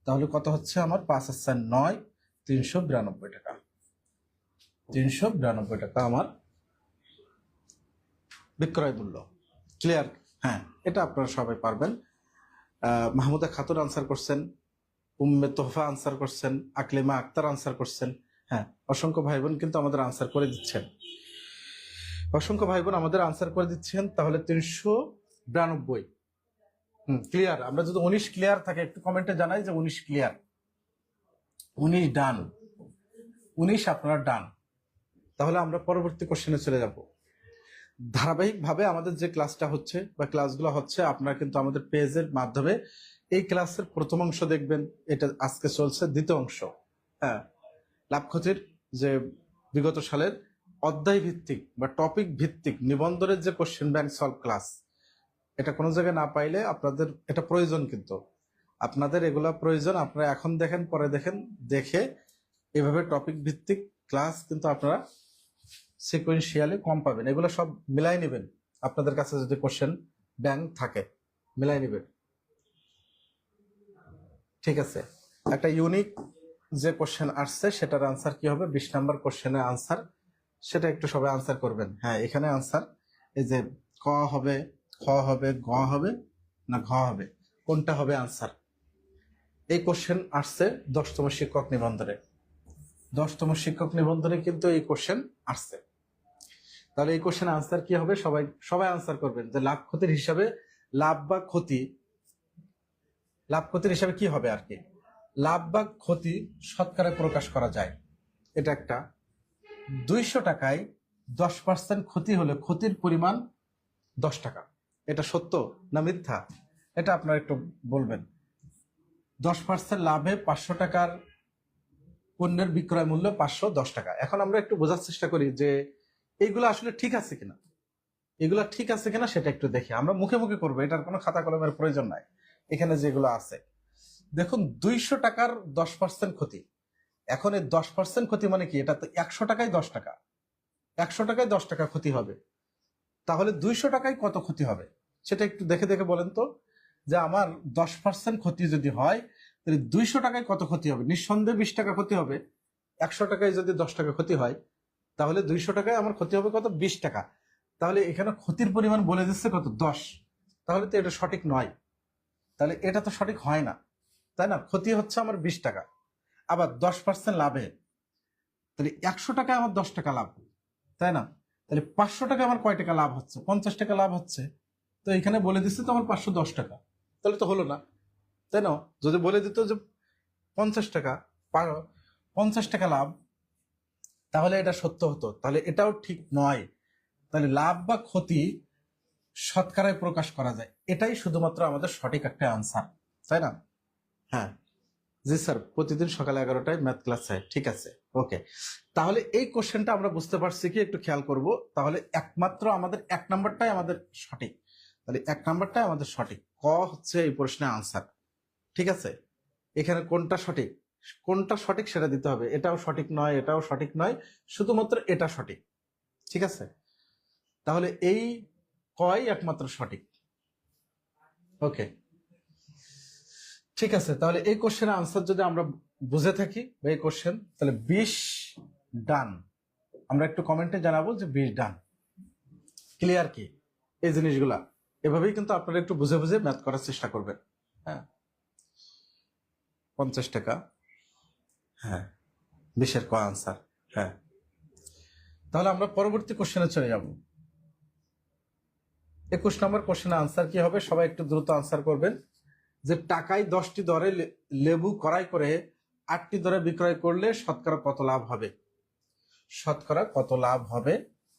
তাহলে কত হচ্ছে আমার? 5 আর 4 9, 392 টাকা। 392 টাকা আমার বিক্রয় মূল্য। ক্লিয়ার? হ্যাঁ, এটা আপনারা সবাই পারবেন। মাহমুদা খাতুন আনসার করছেন, উম্মে তোহফা আনসার করছেন, আকলিমা আক্তার আনসার করছেন। হ্যাঁ, অসংখ্য ভাই বোন কিন্তু আমাদের আনসার করে দিচ্ছেন। অসংখ্য ভাই বোন আমাদের আনসার করে দিচ্ছেন। তাহলে 392। ক্লিয়ার? আমরা যদি 19 ক্লিয়ার থাকে একটু কমেন্টে জানাই যে 19 ক্লিয়ার। 19 ডান, 19 আপনারা ডান। তাহলে আমরা পরবর্তী কোশ্চেনে চলে যাব। ধারাবাহিকভাবে আমাদের যে ক্লাসটা হচ্ছে বা ক্লাসগুলো হচ্ছে, আপনারা কিন্তু আমাদের পেজের মাধ্যমে এই ক্লাসের প্রথম অংশ দেখবেন। এটা আজকে চলছে দ্বিতীয় অংশ। হ্যাঁ, লাভ ক্ষতির যে বিগত সালের অধ্যায় ভিত্তিক বা টপিক ভিত্তিক নিবন্ধনের যে কোশ্চেন ব্যাংক সলভ ক্লাস, এটা কোনো জায়গায় না পাইলে আপনাদের এটা প্রয়োজন, কিন্তু আপনাদের এগুলা প্রয়োজন। আপনারা এখন দেখেন, পরে দেখেন, দেখে এভাবে টপিক ভিত্তিক ক্লাস কিন্তু আপনারা সিকোয়েন্সিয়ালি কম পাবেন। এগুলো সব মিলাই নেবেন। আপনাদের কাছে যদি কোশ্চেন ব্যাংক থাকে মিলাই নেবেন। ঠিক আছে? একটা ইউনিক যে কোশ্চেন আসছে সেটার আনসার কি হবে? 20 নাম্বার কোশ্চেনের আনসার, সেটা একটু সবাই আনসার করবেন। হ্যাঁ, এখানে আনসার এই যে ক হবে, খ হবে, গ হবে না ঘ হবে, কোনটা হবে আনসার? এই কোশ্চেন আসছে 10তম শিক্ষক নিবন্ধনে। 10তম শিক্ষক নিবন্ধনে কিন্তু এই কোশ্চেন আসছে। তাহলে এই কোশ্চেন আনসার কি হবে? সবাই আনসার করবেন যে লাভ ক্ষতির হিসাবে, লাভ বা ক্ষতি, লাভ ক্ষতির হিসাবে কি হবে আর কি? লাভ বা ক্ষতি শতকরা প্রকাশ করা যায়। এটা একটা 200 টাকায় 10% ক্ষতি হলে ক্ষতির পরিমাণ 10 টাকা। এটা সত্য না মিথ্যা? এটা আপনারা একটু বলবেন। 10% লাভে 500 টাকার পণ্যের বিক্রয় মূল্য 510 টাকা। এখন আমরা একটু বোঝার চেষ্টা করি যে এইগুলো আসলে ঠিক আছে কিনা, এগুলো ঠিক আছে কিনা সেটা একটু দেখি। আমরা মুখে মুখে করবো, এটার কোনো খাতা কলমের প্রয়োজন নাই। এখানে যেগুলো আছে দেখুন, 200 টাকার 10% ক্ষতি। এখন এই 10% ক্ষতি মানে কি? এটা তো 100 টাকায় 10 টাকা, 100 টাকায় 10 টাকা ক্ষতি হবে। তাহলে 200 টাকায় কত ক্ষতি হবে সেটা একটু দেখে দেখে বলেন তো। যে আমার 10% ক্ষতি যদি হয় তাহলে 200 টাকায় কত ক্ষতি হবে? নিঃসন্দেহে 20 টাকা ক্ষতি হবে। 100 টাকায় যদি 10 টাকা ক্ষতি হয় তাহলে 200 টাকায় আমার ক্ষতি হবে কত? 20 টাকা। তাহলে এখানে ক্ষতির পরিমাণ বলে দিচ্ছে কত? 10। তাহলে তো এটা সঠিক নয়, তাহলে এটা তো সঠিক হয় না, তাই না? ক্ষতি হচ্ছে আমার 20 টাকা, আবার 10% লাভে, তাহলে 100 টাকায় আমার 10 টাকা লাভ, তাই না? তাহলে 500 টাকা আমার কয় টাকা লাভ হচ্ছে? 50 টাকা লাভ হচ্ছে। তো এখানে বলে দিচ্ছে তো আমার 510 টাকা, তাহলে তো হলো না, তাই না? যদি বলে দিত যে 50 টাকা, 50 টাকা লাভ, তাহলে এটা সত্য হতো। তাহলে এটাও ঠিক নয়। তাহলে লাভ বা ক্ষতি শতকরায় প্রকাশ করা যায়, এটাই শুধুমাত্র আমাদের সঠিক একটা আনসার, তাই না? হ্যাঁ, জি স্যার, প্রতিদিন সকাল 11টায় ম্যাথ ক্লাস হয়। ঠিক আছে, ওকে। তাহলে এই কোশ্চেনটা আমরা বুঝতে পারছি কি? একটু খেয়াল করব। তাহলে একমাত্র আমাদের 1 নাম্বারটাই আমাদের সঠিক। তাহলে 1 নাম্বারটাই আমাদের সঠিক। ক হচ্ছে এই প্রশ্নের আনসার। ঠিক আছে? এখানে কোনটা সঠিক, কোনটা সঠিক সেটা দিতে হবে। এটাও সঠিক নয়, এটাও সঠিক নয়, শুধুমাত্র এটা সঠিক। ঠিক আছে? তাহলে এই কয় একমাত্র সঠিক। ওকে, ঠিক আছে। তাহলে এই কোশ্চেনের আনসার যদি আমরা বুঝে থাকি বা এই কোশ্চেন, তাহলে 20 ডান। আমরা একটু কমেন্টে জানাবো যে 20 ডান। ক্লিয়ার কি এই জিনিসগুলা? এভাবেই কিন্তু আপনারা একটু বুঝে বুঝে ম্যাথ করার চেষ্টা করবেন। হ্যাঁ, 50 টাকা, হ্যাঁ, 20-এর ক আনসার। হ্যাঁ, তাহলে আমরা পরবর্তী কোশ্চেনে চলে যাব। 21 নম্বর কোশ্চেনের আনসার কি হবে? সবাই একটু দ্রুত আনসার করবেন। যে টাকায় 10টি দরে লেবু ক্রয় করে 8টি দরে বিক্রয় করলে শতকরা কত লাভ হবে? শতকরা কত লাভ হবে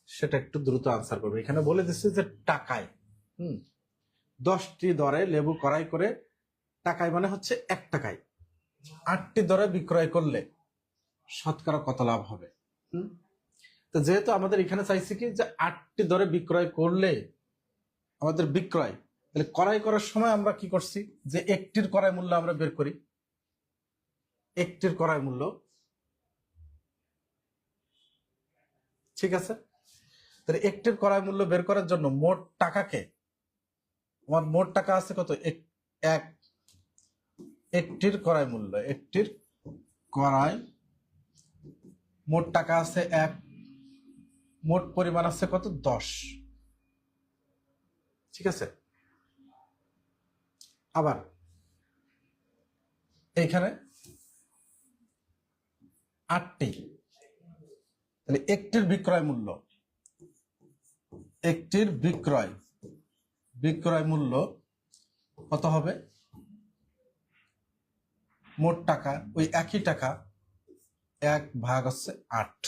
সেটা একটু দ্রুত আনসার করবে। এখানে বলে দিচ্ছে যে টাকায় 10টি দরে লেবু ক্রয় করে, টাকায় মানে হচ্ছে 1 টাকায় 8টি দরে বিক্রয় করলে শতকরা কত লাভ হবে। তো যেহেতু আমাদের এখানে চাইছে কি যে 8টি দরে বিক্রয় করলে আমাদের বিক্রয় তাহলে ক্রয় করার সময় আমরা কি করছি, যে একটির ক্রয় মূল্য আমরা বের করি, একটির ক্রয় মূল্য, ঠিক আছে। তাহলে একটির ক্রয় মূল্য বের করার জন্য মোট টাকাকে, আমার মোট টাকা আছে কত, এক, একটির ক্রয় মূল্য, একটির ক্রয় মোট টাকা আছে 1, মোট পরিমাণ আছে কত, 10, ঠিক আছে। আবার এইখানে 8টি, তাহলে একটির বিক্রয় মূল্য, একটির বিক্রয় মূল্য কত হবে, মোট টাকা ওই একই টাকা 1/8,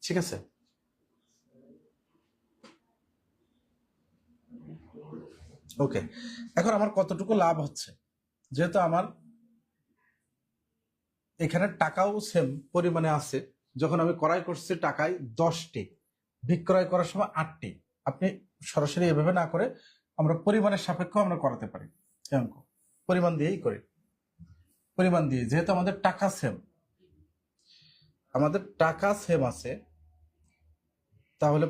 ঠিক আছে। ওকে, এখন আমার কতটুকু লাভ হচ্ছে, যেহেতু আমার এখানে টাকাও সেম পরিমাণে আছে, যখন আমি ক্রয় করছি টাকায় 10টি, বিক্রয় করার সময় 8টি। আপনি সরাসরি এভাবে না করে আমরা পরিমাণের সাপেক্ষ আমরা করাতে পারি, অঙ্ক পরিমাণ দিয়েই করি, পরিমাণ দিয়ে, যেহেতু আমাদের টাকা সেম, আমাদের টাকা সেম আছে, তাহলে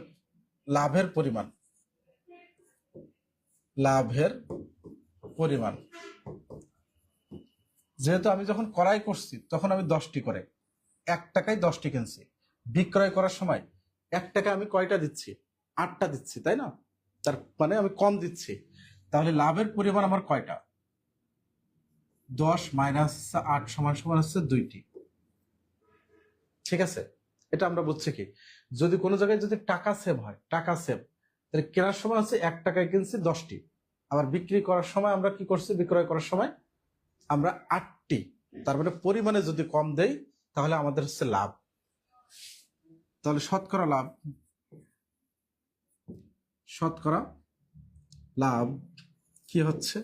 লাভের পরিমাণ, যেহেতু আমি যখন ক্রয় করছি তখন আমি 10টি করে 1 টাকায় 10টি কিনছি, বিক্রয় করার সময় 1 টাকা আমি কয়টা দিচ্ছি, 8টা দিচ্ছি, তাই না, তার মানে আমি কম দিচ্ছি, তাহলে লাভের পরিমাণ আমার কয়টা, 10 - 8 = হচ্ছে 2টি, ঠিক আছে। এটা আমরা বুঝছি কি, যদি কোনো জায়গায় যদি টাকা সেভ হয়, টাকা সেভ, তাহলে কেনার সময় হচ্ছে 1 টাকায় কিনছি 10টি, আবার বিক্রি করার সময় আমরা কি করছি, বিক্রয় করার সময় আমরা 8টি, তার মানে পরিমাণে যদি কম দেই তাহলে আমাদের হচ্ছে লাভ। তাহলে শতকরা লাভ কি হচ্ছে,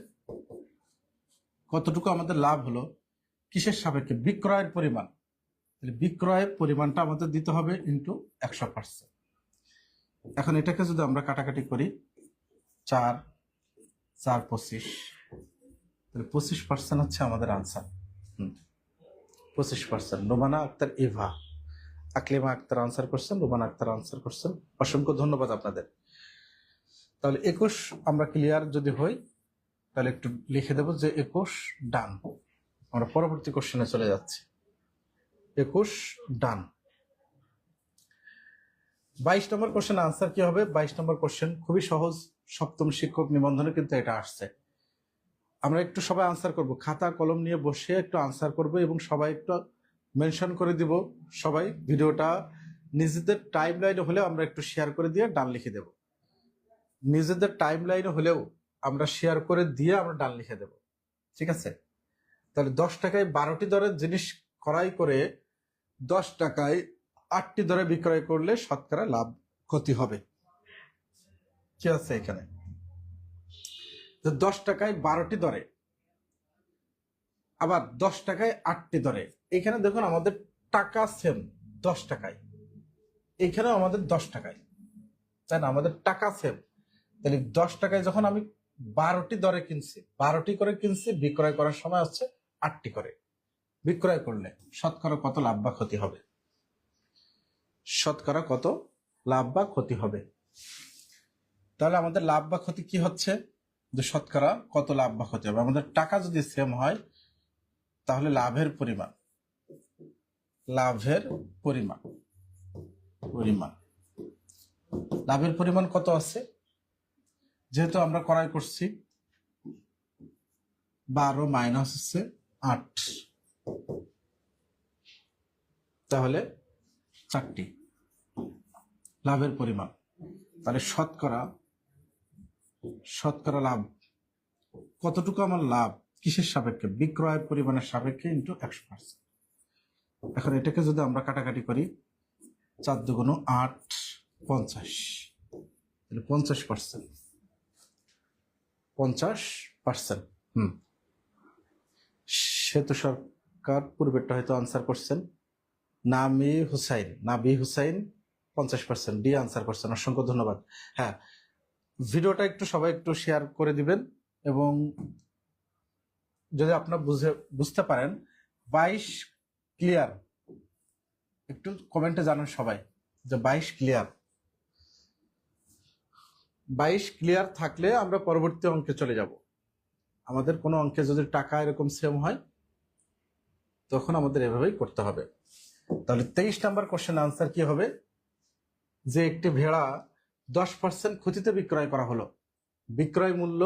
কতটুকু আমাদের লাভ হলো, কিসের সাপেক্ষে, বিক্রয়ের পরিমাণ, তাহলে বিক্রয়ের পরিমাণটা আমাদের দিতে হবে ইন্টু 100%। এখন এটাকে যদি আমরা কাটাকাটি করি, 4 4 25, তাহলে 25% হচ্ছে আমাদের আনসার। 25%। রোমানা আক্তার ইভা, আকলিমা আক্তার আনসার করছেন, রোমানা আক্তার আনসার করছেন, অসংখ্য ধন্যবাদ আপনাদের। তাহলে 21 আমরা ক্লিয়ার যদি হই, তাহলে একটু লিখে দেব যে 21 ডান। আমরা পরবর্তী কোশ্চেনে চলে যাচ্ছি। 21 ডান। 22 নম্বর কোশ্চেন আনসার কি হবে? 22 নম্বর কোশ্চেন খুবই সহজ, সপ্তম শিক্ষক নিবন্ধনে কিন্তু এটা আসছে। আমরা একটু সবাই আনসার করব, খাতা কলম নিয়ে বসে একটু আনসার করব এবং সবাই একটু মেনশন করে দিব। সবাই ভিডিওটা নিজেদের টাইম লাইনে হলেও আমরা একটু শেয়ার করে দিয়ে ডান লিখে দেব, নিজেদের টাইম লাইনে হলেও আমরা শেয়ার করে দিয়ে আমরা ডান লিখে দেব, ঠিক আছে। তাহলে 10 টাকায় 12টি দরের জিনিস ক্রয় করে 10 টাকায় 8টি দরে বিক্রয় করলে শতকরা লাভ ক্ষতি হবে, কি আছে এখানে, 10 টাকায় 12টি দরে, আবার 10 টাকায় 8টি দরে। এখানে দেখুন আমাদের টাকা সেম 10 টাকায়, এখানেও আমাদের 10 টাকায়, তাই না, আমাদের টাকা সেম। তাহলে 10 টাকায় যখন আমি 12টি দরে কিনছি, 12টি করে কিনছি, বিক্রয় করার সময় হচ্ছে 8টি করে, বিক্রয় করলে শতকরা কত লাভ বা ক্ষতি হবে, শতকরা কত লাভ বা ক্ষতি হবে। তাহলে আমাদের লাভ বা ক্ষতি কি হচ্ছে, যে শতকরা কত লাভ বা ক্ষতি হবে। আমাদের টাকা যদি সেম হয় তাহলে লাভের পরিমাণ কত আছে, যেহেতু আমরা ক্রয় করছি 12 মাইনাস হচ্ছে 8, তাহলে 4টি লাভের পরিমাণ। তাহলে শতকরা লাভ কতটুকু আমার লাভ, কিসের সাপেক্ষে, বিক্রয়ের পরিমাণের সাপেক্ষে ইন্টু 100%। এখন এটাকে যদি আমরা কাটাকাটি করি, 4 দুগুণ 8, 50, তাহলে 50%, 50%। সেতু সরকার পূর্বেরটা হয়তো আনসার করছেন, নাবি হুসাইন 50%, ডি আনসার করছেন, অসংখ্য ধন্যবাদ। হ্যাঁ, ভিডিওটা একটু সবাই একটু শেয়ার করে দিবেন, এবং যদি আপনারা বুঝতে পারেন 22 ক্লিয়ার, একটু কমেন্টে জানান সবাই যে 22 ক্লিয়ার। 22 ক্লিয়ার থাকলে আমরা পরবর্তী অঙ্কে চলে যাব। আমাদের কোনো অঙ্কে যদি টাকা এরকম সেম হয় তখন আমাদের এভাবেই করতে হবে। তাহলে 23 নাম্বার কোশ্চেন আনসার কি হবে, যে একটি ভেড়া 10% ক্ষতিতে বিক্রয় করা হলো, বিক্রয় মূল্য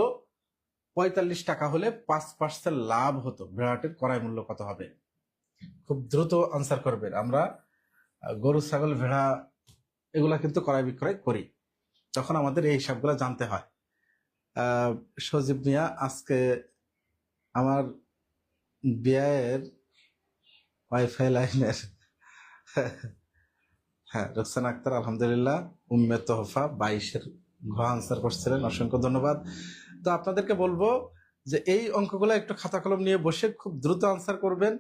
45 টাকা হলে 5% লাভ হতো, ভেড়াটির ক্রয় মূল্য কত হবে? খুব দ্রুত আনসার করবেন। আমরা গরু, ছাগল, ভেড়া এগুলা কিন্তু ক্রয় বিক্রয় করি, তখন আমাদের এই হিসাবগুলো জানতে হয়। সজীব মিয়া, আজকে আমার বিয়ের ওয়াইফাই লাইনের হ্যাঁ, রোকসানা আক্তার আলহামদুলিল্লাহ, উম্মে তোহফা 22-এর ঘ আনসার করছিলেন, অসংখ্য ধন্যবাদ। তো আপনাদেরকে বলবো যে এই অঙ্কগুলো একটু খাতা কলম নিয়ে বসে খুব দ্রুত আনসার করবেন,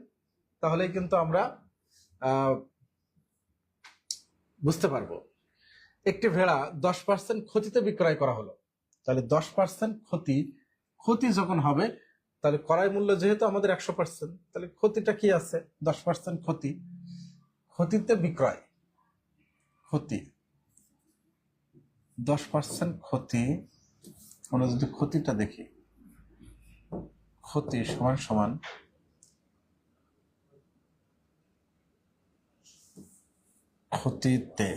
তাহলে কিন্তু আমরা বুঝতে পারবো। একটি ভেড়া 10% ক্ষতিতে বিক্রয় করা হলো, তাহলে 10% ক্ষতি যখন হবে, তাহলে ক্রয় মূল্য যেহেতু আমাদের 100%, তাহলে ক্ষতিটা কি আছে? 10% ক্ষতিতে বিক্রয়, ক্ষতি 10% ক্ষতি। আমরা যদি ক্ষতিটা দেখি, ক্ষতি সমান সমান ক্ষতিতে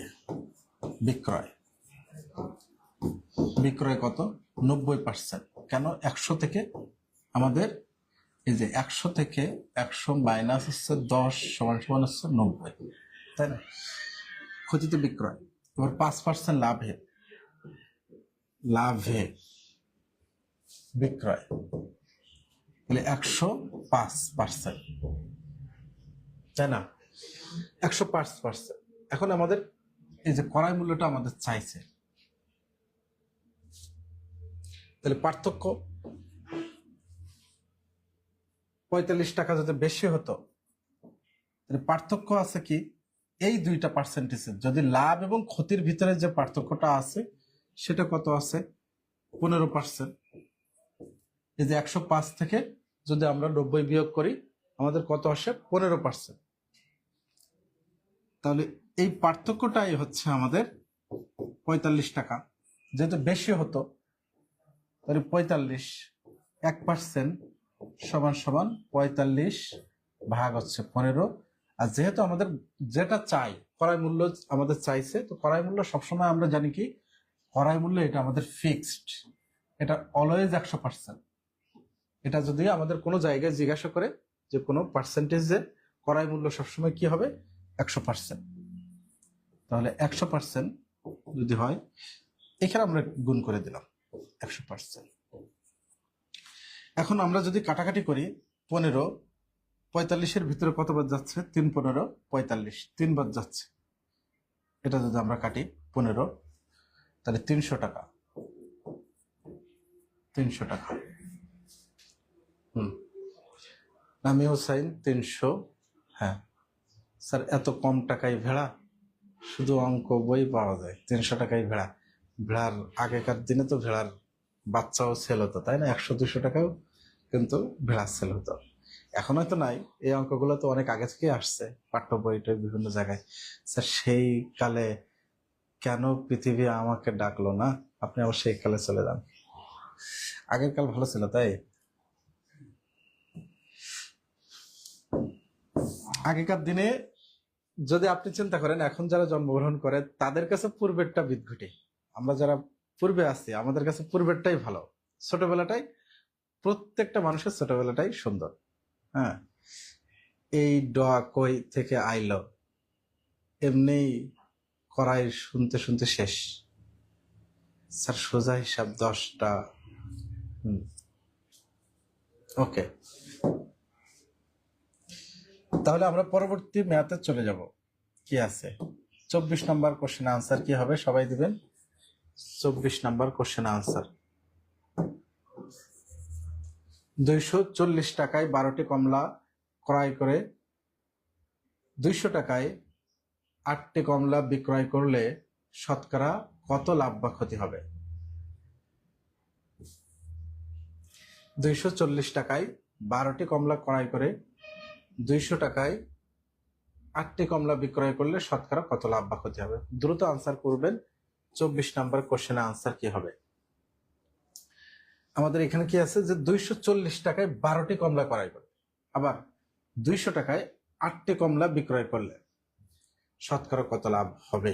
বিক্রয়, বিক্রয় কত? 90%। কেন 100 থেকে আমাদের এই যে 100 থেকে 100 মাইনাস হচ্ছে 10 সমান সমান হচ্ছে 90, তাই না? ক্ষতিতে বিক্রয়, এবার 5% লাভে বিক্রয়, তাহলে 105%, তাই না? 105%। এখন আমাদের এই যে ক্রয় মূল্যটা আমাদের চাইছে, তাহলে পার্থক্য 45 টাকা যদি বেশি হতো, তাহলে পার্থক্য আছে কি এই দুইটা পার্সেন্টেজের, যদি লাভ এবং ক্ষতির ভিতরে যে পার্থক্যটা আছে সেটা কত আছে? 15%। এই যে 105 থেকে যদি আমরা 90 বিয়োগ করি, আমাদের কত আসে? 15%। তাহলে এই পার্থক্যটাই হচ্ছে আমাদের 45 টাকা। যেহেতু বেশি হতো, তাহলে 45 1% সমান সমান 45 ভাগ হচ্ছে 15। আর যেহেতু আমাদের যেটা চাই, ক্রয় মূল্য আমাদের চাইছে, তো ক্রয় মূল্য সবসময় আমরা জানি কি, ক্রয় মূল্য এটা আমাদের ফিক্সড, এটা অলওয়েজ 100%। এটা যদি আমাদের কোনো জায়গায় জিজ্ঞাসা করে যে কোনো পার্সেন্টেজে ক্রয় মূল্য সবসময় কি হবে? 100%। তাহলে 100% যদি হয়, এখানে আমরা গুণ করে দিলাম 100%। এখন আমরা যদি কাটাকাটি করি, 15 45-এর ভিতরে কতবার যাচ্ছে? 3 15 45, 3 বার যাচ্ছে। এটা যদি আমরা কাটি 15, তাহলে 300 টাকা, 300 টাকা। নামি হোসাইন 300। হ্যাঁ স্যার, এত কম টাকায় ভেড়া? শুধু অঙ্ক বই পাওয়া যায়, 300 টাকায় ভেড়া? ভেড়ার আগেকার দিনে তো ভেড়ার বাচ্চাও সেল হতো, তাই না? 100-200 টাকাও কিন্তু ভেড়া সেল হতো। এখন হয়তো নাই, এই অঙ্কগুলো তো অনেক আগে থেকে আসছে পাঠ্য বইটা বিভিন্ন জায়গায়। স্যার, সেই কালে কেন পৃথিবী আমাকে ডাকলো না? আপনি আবার সেই কালে চলে যান। আগের কাল ভালো ছিল, তাই আগেকার দিনে যদি আপনি চিন্তা করেন, এখন যারা জন্মগ্রহণ করে তাদের কাছে পূর্বেরটা বিদঘুটে, আমরা যারা পূর্বে আছি আমাদের কাছে পূর্বেরটাই ভালো। ছোটবেলাটাই, প্রত্যেকটা মানুষের ছোটবেলাটাই সুন্দর। হ্যাঁ, এই ডোয়া কই থেকে আইলো, এমনি করাই শুনতে শুনতে শেষ। স্যার, সোজা হিসাব 10টা। ওকে, তাহলে আমরা পরবর্তী ম্যাথে চলে যাব। কি আছে 24 নম্বর কোশ্চেন আনসার কি হবে? সবাই দিবেন 24 নম্বর কোশ্চেন আনসার। 240 টাকায় 12টি কমলা ক্রয় করে 200 টাকায় 8টি কমলা বিক্রয় করলে শতকরা কত লাভ বা ক্ষতি হবে? 240 টাকায় 12টি কমলা ক্রয় করে 200 টাকায় 8টি কমলা বিক্রয় করলে শতকরা কত লাভ বা ক্ষতি হবে? দ্রুত আনসার করবেন। 24 নম্বর কোশ্চেনের আনসার কি হবে? আমাদের এখানে কি আছে যে 240 টাকায় 12টি কমলা ক্রয় করে, আবার 200 টাকায় 8টি কমলা বিক্রয় করলে শতকরা কত লাভ হবে?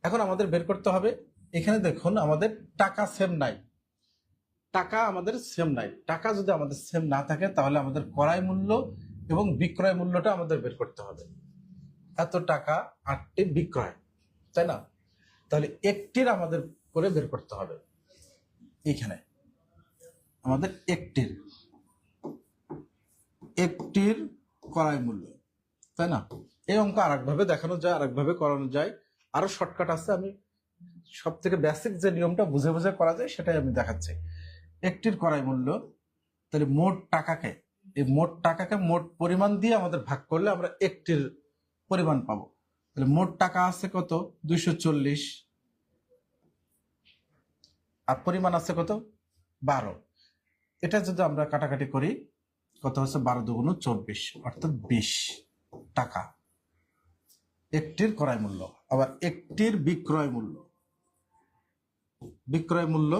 এখন আমাদের বের করতে হবে। এখানে দেখুন আমাদের টাকা সেম নাই, টাকা আমাদের সেম নাই। টাকা যদি আমাদের সেম না থাকে তাহলে আমাদের ক্রয় মূল্য এবং বিক্রয় মূল্যটা আমাদের বের করতে হবে। এত টাকা 8টি বিক্রয়, তাই না? তাহলে একটির আমাদের করে বের করতে হবে। এখানে আমাদের একটির ক্রয় মূল্য, তাই না? এই অঙ্ক আরেকভাবে দেখানো যায়, আরেকভাবে করানো যায়, আরো শর্টকাট আছে। আমি সব থেকে বেসিক যে নিয়মটা বুঝে বুঝে করা যায় সেটাই আমি দেখাচ্ছি। একটির ক্রয় মূল্য, তাহলে মোট টাকাকে, এই মোট টাকাকে মোট পরিমাণ দিয়ে আমাদের ভাগ করলে আমরা একটির পরিমাণ পাবো। তাহলে মোট টাকা আছে কত? 240, আর পরিমাণ আছে কত? 12। এটা যদি আমরা কাটাকাটি করি কত হচ্ছে? 12 দুগুণ 24, অর্থাৎ 20 টাকা একটির ক্রয় মূল্য। আবার একটির বিক্রয় মূল্য, বিক্রয় মূল্য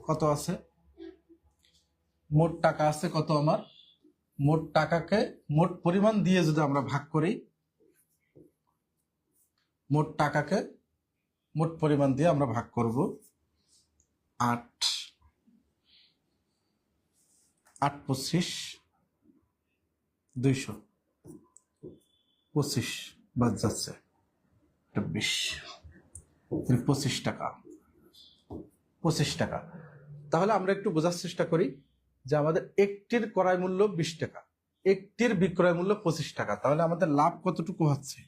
কত আছে? মোট টাকা আছে কত আমার? মোট টাকাকে মোট পরিমাণ দিয়ে যদি আমরা ভাগ করি, মোট টাকাকে মোট পরিমাণ দিয়ে আমরা ভাগ করব 8 8 25 200, 25 বাদ যাচ্ছে, 20, 25 টাকা, 25 টাকা। তাহলে আমরা একটু বোঝার চেষ্টা করি যে আমাদের একটির ক্রয় মূল্য 20 টাকা, একটির বিক্রয় মূল্য 25 টাকা। তাহলে আমাদের লাভ কতটুকু হচ্ছে?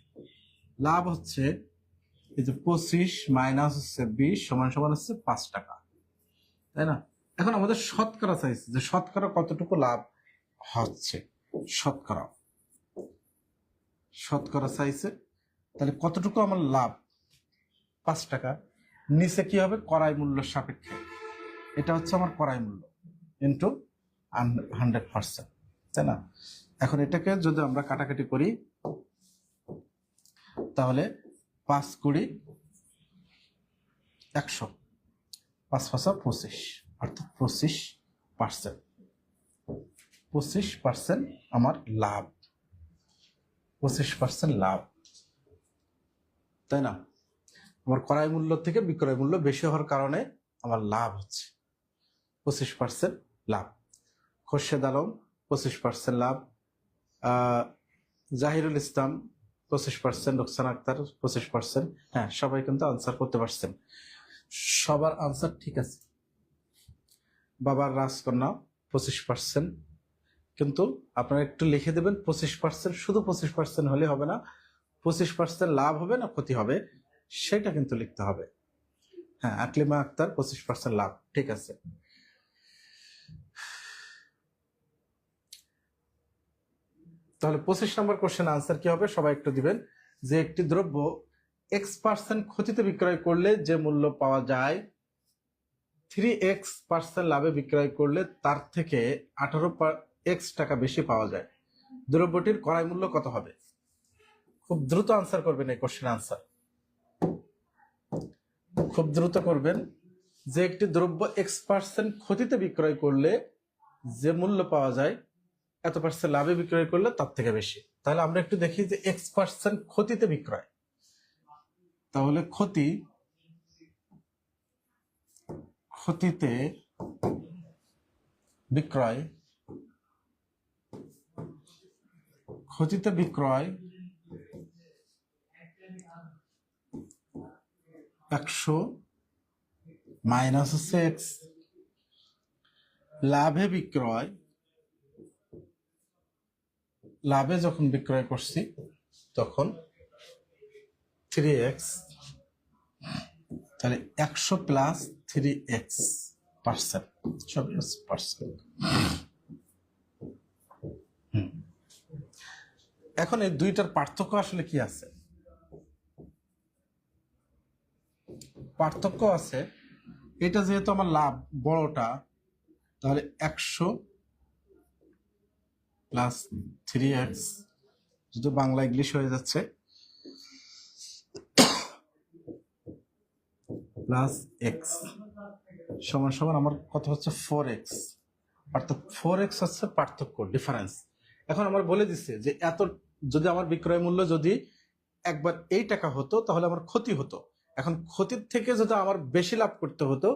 লাভ হচ্ছে এই যে 25 মাইনাস হচ্ছে 20 সমান সমান হচ্ছে 5 টাকা, তাই না? এখন আমাদের শতকরা চাইছে যে শতকরা কতটুকু লাভ হচ্ছে। শতকরা শতকরা চাইছে, তাহলে কতটুকু আমার লাভ? 5 টাকা। নিচে কি হবে? ক্রয় মূল্য সাপেক্ষে, এটা হচ্ছে আমার ক্রয় মূল্য ইন্টু 100%, তাই না? এখন এটাকে যদি আমরা কাটাকাটি করি তাহলে 5 20 100, 5 5 25, অর্থাৎ 25%। 25% আমার লাভ, 25% লাভ, তাই না? আমার ক্রয় মূল্য থেকে বিক্রয় মূল্য বেশি হওয়ার কারণে আমার লাভ হচ্ছে 25% লাভ। খোরশেদ আলম 25% লাভ, জাহিরুল ইসলাম 25%, রোকসানা আক্তার 25%। হ্যাঁ, সবাই কিন্তু আনসার করতে পারছেন, সবার আনসার ঠিক আছে। বাবার রাজকন্যা 25%, কিন্তু আপনারা একটু লিখে দেবেন 25%, শুধু 25% হলে হবে না, 25% লাভ হবে না ক্ষতি হবে সেটা কিন্তু লিখতে হবে। হ্যাঁ, আকলিমা আক্তার 25% লাভ, ঠিক আছে। তাহলে 25 নম্বর কোশ্চেন আনসার কি হবে? সবাই একটু দিবেন যে একটি দ্রব্য X% ক্ষতিতে বিক্রয় করলে যে মূল্য পাওয়া যায় 3X% লাভে বিক্রয় করলে তার থেকে 18X টাকা বেশি পাওয়া যায়। দ্রব্যটির ক্রয় মূল্য কত হবে? খুব দ্রুত আনসার করবেন এই কোশ্চেন আনসার, খুব দ্রুত করবেন। যে একটি দ্রব্য X% ক্ষতিতে বিক্রয় করলে যে মূল্য পাওয়া যায় এত পার্সেন্ট লাভে বিক্রয় করলে তার থেকে বেশি। তাহলে আমরা একটু দেখি যে X% ক্ষতিতে বিক্রয়, তাহলে ক্ষতিতে বিক্রয়, ক্ষতিতে বিক্রয় 100 মাইনাস হচ্ছে X, লাভে বিক্রয়, লাভে যখন বিক্রয় করছি তখন 3X, তাহলে 100 প্লাস 3X%, সব পার্সেন্ট। এখন এই দুইটার পার্থক্য আসলে কি আছে? পার্থক্য আছে এটা যেহেতু আমার লাভ বড়টা, তাহলে 100 প্লাস 3x, যদি বাংলা ইংলিশ হয়ে যাচ্ছে, প্লাস এক্স সমান সমান আমার কত হচ্ছে 4x, অর্থাৎ 4x হচ্ছে পার্থক্য, ডিফারেন্স। এখন আমার বলে দিচ্ছে যে এত, যদি আমার বিক্রয় মূল্য যদি একবার এই টাকা হতো তাহলে আমার ক্ষতি হতো। এখন ক্ষতির থেকে যদি আমার বেশি লাভ করতে হতো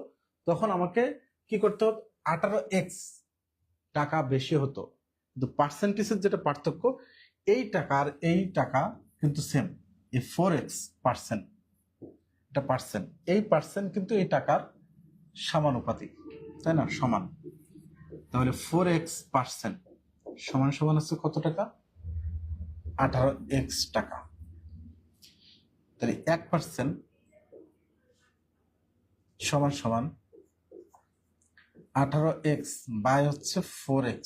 তখন আমাকে কি করতে হতো, 18x টাকা বেশি হতো। কিন্তু পার্সেন্টেজের যেটা পার্থক্য, এই টাকার এই টাকা কিন্তু সেম, এই 4x পার্সেন্ট, এটা পার্সেন্ট, এই পার্সেন্ট কিন্তু এই টাকার সমানুপাতিক, তাই না, সমান। তাহলে 4x পার্সেন্ট সমান সমান হচ্ছে কত টাকা, 18x টাকা। তাহলে 1% সমান সমান 18x বাই হচ্ছে 4x।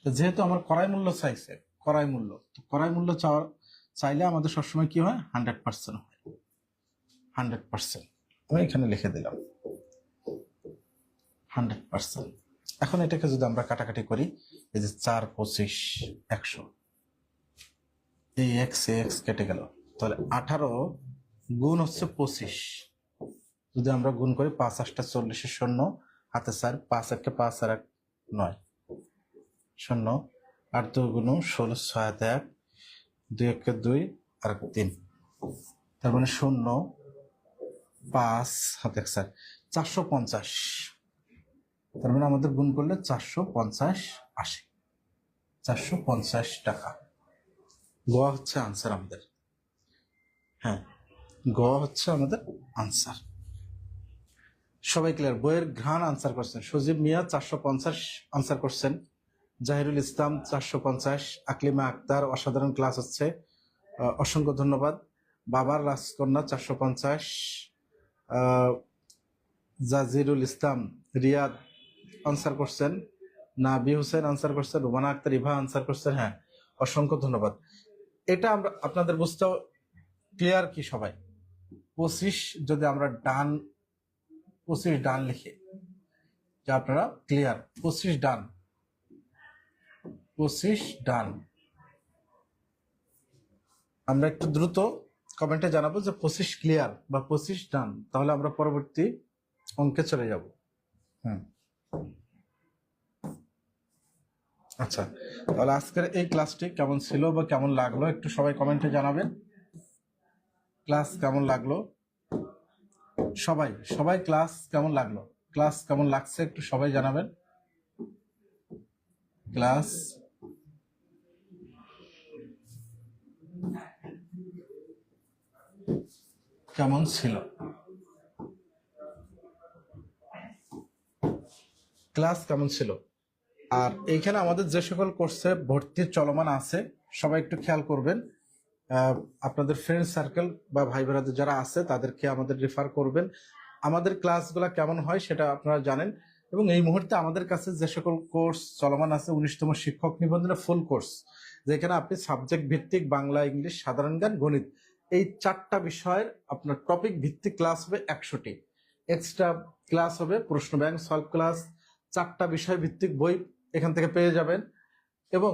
যেহেতু আমার ক্রয় মূল্য চাইছে, ক্রয় মূল্য, তো ক্রয় মূল্য চাইলে আমাদের সবসময় কি হয়, 100% হয়, 100%। আমি এখানে লিখে দিলাম 100%। এখন এটাকে যদি আমরা কাটাকাটি করি, এই যে 4 25 100, এই এক্স কেটে গেল, তাহলে 18 গুণ হচ্ছে 25, যদি আমরা গুণ করি 5 8 40 শূন্য, হাতে 4, 5 1 5 আর 1 9 শূন্য, 8 2 গুণ 16 6 1 2 1 2 আর 3, তার মানে 0 5 হাতে 4 450, তার মানে আমাদের গুণ করলে 450 আসে, 450 টাকা। গোয়া হচ্ছে আনসার আমাদের, হ্যাঁ গোয়া হচ্ছে আমাদের আনসার। সবাই ক্লিয়ার? বইয়ের ঘ্রাণ আনসার করছেন, সজীব মিয়া 450 আনসার করছেন, জাহিরুল ইসলাম 450, আকলিমা আক্তার অসাধারণ ক্লাস হচ্ছে, অসংখ্য ধন্যবাদ। বাবার রাজকন্যা 450, জাজিরুল ইসলাম রিয়াদ আনসার করছেন, নাবি হোসেন আনসার করছেন, রুমানা আক্তার ইভা আনসার করছেন, হ্যাঁ অসংখ্য ধন্যবাদ। এটা আমরা আপনাদের বুঝতে ক্লিয়ার কি সবাই? 25 যদি আমরা ডান 25 ডান লিখি, যে আপনারা ক্লিয়ার? 25 ডান, 25 ডান। আমরা একটু দ্রুত কমেন্টে জানাবো যে 25 ক্লিয়ার বা 25 ডান, তাহলে আমরা পরবর্তী অঙ্কে চলে যাব। আচ্ছা, তাহলে আজকের এই ক্লাসটি কেমন ছিল বা কেমন লাগলো একটু সবাই কমেন্টে জানাবেন। ক্লাস কেমন লাগলো, সবাই ক্লাস কেমন লাগলো, ক্লাস কেমন লাগছে একটু সবাই জানাবেন। ক্লাস কেমন ছিল, ক্লাস কেমন ছিল। আর এইখানে আমাদের যে সকল কোর্সে ভর্তি চলমান আছে সবাই একটু খেয়াল করবেন, আপনাদের ফ্রেন্ড সার্কেল বা ভাই বোনেদের যারা আছে তাদেরকে আমাদের রেফার করবেন। আমাদের ক্লাসগুলো কেমন হয় সেটা আপনারা জানেন। এবং এই মুহূর্তে আমাদের কাছে যে সকল কোর্স চলমান আছে, 19তম শিক্ষক নিবন্ধনের ফুল কোর্স, যেখানে আপনি সাবজেক্ট ভিত্তিক বাংলা, ইংলিশ, সাধারণ জ্ঞান, গণিত, এই 4টা বিষয়ের আপনার টপিক ভিত্তিক ক্লাস হবে 100টি। এক্সট্রা ক্লাস হবে প্রশ্ন ব্যাংক সলভ ক্লাস, 4টা বিষয় ভিত্তিক বই এখান থেকে পেয়ে যাবেন। এবং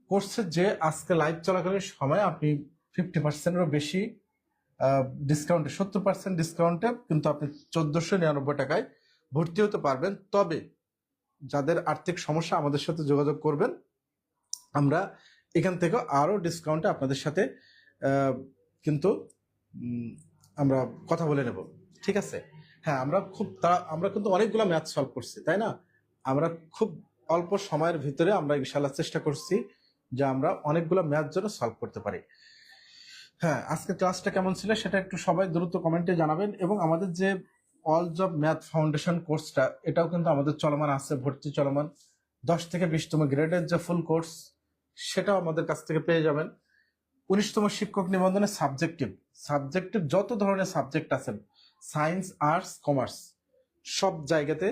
কোর্সের যে আজকে লাইভ চলাকালীন সময় আপনি 50%-এরও বেশি ডিসকাউন্টে, 70% ডিসকাউন্টে কিন্তু আপনি 1499 টাকায় ভর্তি হতে পারবেন। তবে যাদের আর্থিক সমস্যা আমাদের সাথে যোগাযোগ করবেন, আমরা এখান থেকে আরো ডিসকাউন্টে আপনাদের সাথে কিন্তু আমরা কথা বলে নেব, ঠিক আছে? হ্যাঁ, আমরা কিন্তু অনেকগুলো ম্যাথ সলভ করছি, তাই না? আমরা খুব অল্প সময়ের ভিতরে আমরা ইনশাআল্লাহ চেষ্টা করছি যে আমরা অনেকগুলো ম্যাথ যেন সলভ করতে পারি। হ্যাঁ, আজকে ক্লাসটা কেমন ছিল সেটা একটু সবাই দ্রুত কমেন্টে জানাবেন। এবং আমাদের যে অল জব ম্যাথ ফাউন্ডেশন কোর্সটা, এটাও কিন্তু আমাদের চলমান আছে, ভর্তি চলমান। 10 থেকে 20তম গ্রেডের যে ফুল কোর্স, সেটাও আমাদের কাছ থেকে পেয়ে যাবেন। 19তম শিক্ষক নিবন্ধনে সাবজেক্টিভ যত ধরনের সাবজেক্ট আছে, সায়েন্স, আর্টস, কমার্স, সব জায়গাতে,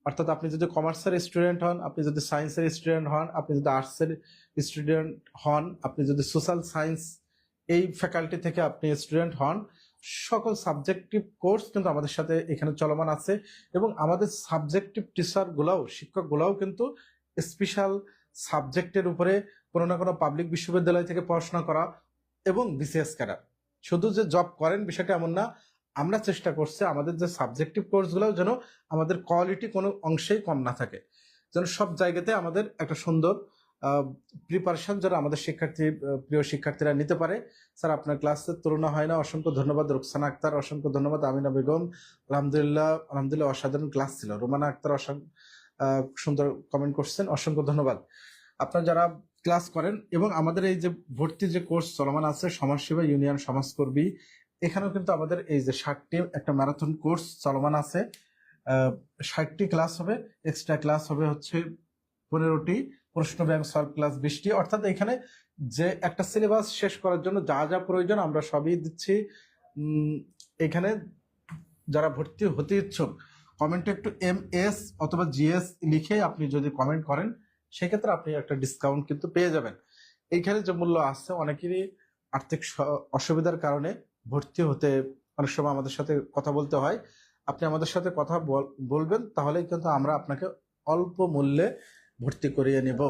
অর্থাৎ আপনি যদি কমার্সের স্টুডেন্ট হন, আপনি যদি সায়েন্সের স্টুডেন্ট হন, আপনি যদি আর্টসের স্টুডেন্ট হন, আপনি যদি সোশ্যাল সায়েন্স এই ফ্যাকাল্টি থেকে আপনি স্টুডেন্ট হন, সকল সাবজেক্টিভ কোর্স কিন্তু আমাদের সাথে এখানে চলমান আছে, এবং আমাদের সাবজেক্টিভ টিচারগুলাও, শিক্ষকগুলাও কিন্তু স্পেশাল সাবজেক্টের উপরে কোনো না কোনো পাবলিক বিশ্ববিদ্যালয় থেকে পড়াশোনা করা এবং বিসিএস ক্যাডার। শুধু যে জব করেন বিষয়টা এমন না, আমরা চেষ্টা করছি আমাদের যে সাবজেক্টিভ কোর্সগুলোও যেন আমাদের কোয়ালিটি কোনো অংশেই কম না থাকে, যেন সব জায়গাতে আমাদের একটা সুন্দর প্রিপারেশন যেন আমাদের প্রিয় শিক্ষার্থীরা নিতে পারে। স্যার আপনার ক্লাসের তুলনা হয় না, অসংখ্য ধন্যবাদ। রুকসানা আক্তার অসংখ্য ধন্যবাদ। আমিনা বেগম আলহামদুলিল্লাহ অসাধারণ ক্লাস ছিল। রুমানা আক্তার সুন্দর কমেন্ট করছেন, অসংখ্য ধন্যবাদ। আপনারা যারা ক্লাস করেন এবং আমাদের এই যে ভর্তি যে কোর্স চলমান আছে সমাজসেবা ইউনিয়ন সমাজকর্মী, এখানেও কিন্তু আমাদের এই যে 60টি একটা ম্যারাথন কোর্স চলমান আছে। 60টি ক্লাস হবে, এক্সট্রা ক্লাস হবে হচ্ছে 15টি, প্রশ্ন ব্যাংক সলভ ক্লাস 20টি। অর্থাৎ এখানে যে একটা সিলেবাস শেষ করার জন্য যা যা প্রয়োজন আমরা সবই দিচ্ছি। এখানে যারা ভর্তি হতে ইচ্ছুক কমেন্টে একটু MS অথবা GS লিখে আপনি যদি কমেন্ট করেন সেক্ষেত্রে আপনি একটা ডিসকাউন্ট কিন্তু পেয়ে যাবেন। এইখানে যে মূল্য আছে, অনেকেরই আর্থিক অসুবিধার কারণে ভর্তি হতে অনেক সময় আমাদের সাথে কথা বলতে হয়। আপনি আমাদের সাথে কথা বলবেন, তাহলেই কিন্তু আমরা আপনাকে অল্প মূল্যে ভর্তি করিয়ে নেব।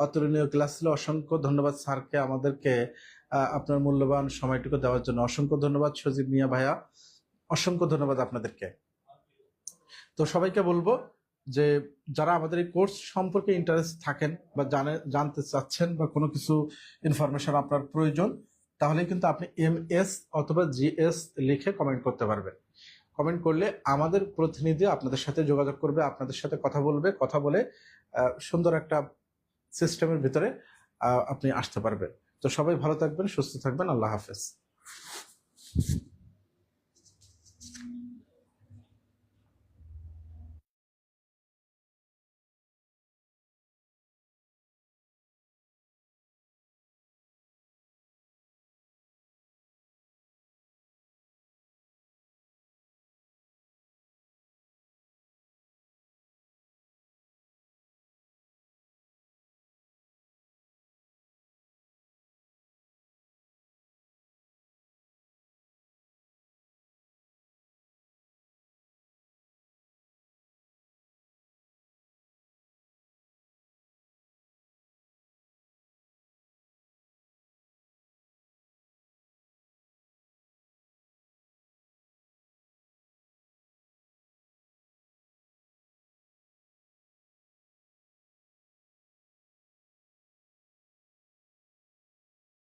অতুলনীয় ক্লাস ছিল, অসংখ্য ধন্যবাদ স্যারকে আমাদেরকে আপনার মূল্যবান সময়টুকু দেওয়ার জন্য। অসংখ্য ধন্যবাদ সজীব মিয়া ভাইয়া, অসংখ্য ধন্যবাদ আপনাদেরকে। তো সবাইকে বলবো যে যারা আমাদের এই কোর্স সম্পর্কে ইন্টারেস্ট থাকেন বা জানতে চাচ্ছেন বা কোনো কিছু ইনফরমেশন আপনার প্রয়োজন, তাহলে কিন্তু আপনি MS অথবা GS লিখে কমেন্ট করতে পারবেন। কমেন্ট করলে আমাদের প্রতিনিধি আপনাদের সাথে যোগাযোগ করবে, আপনাদের সাথে কথা বলবে, কথা বলে সুন্দর একটা সিস্টেমের ভিতরে আপনি আসতে পারবেন। তো সবাই ভালো থাকবেন, সুস্থ থাকবেন। আল্লাহ হাফেজ।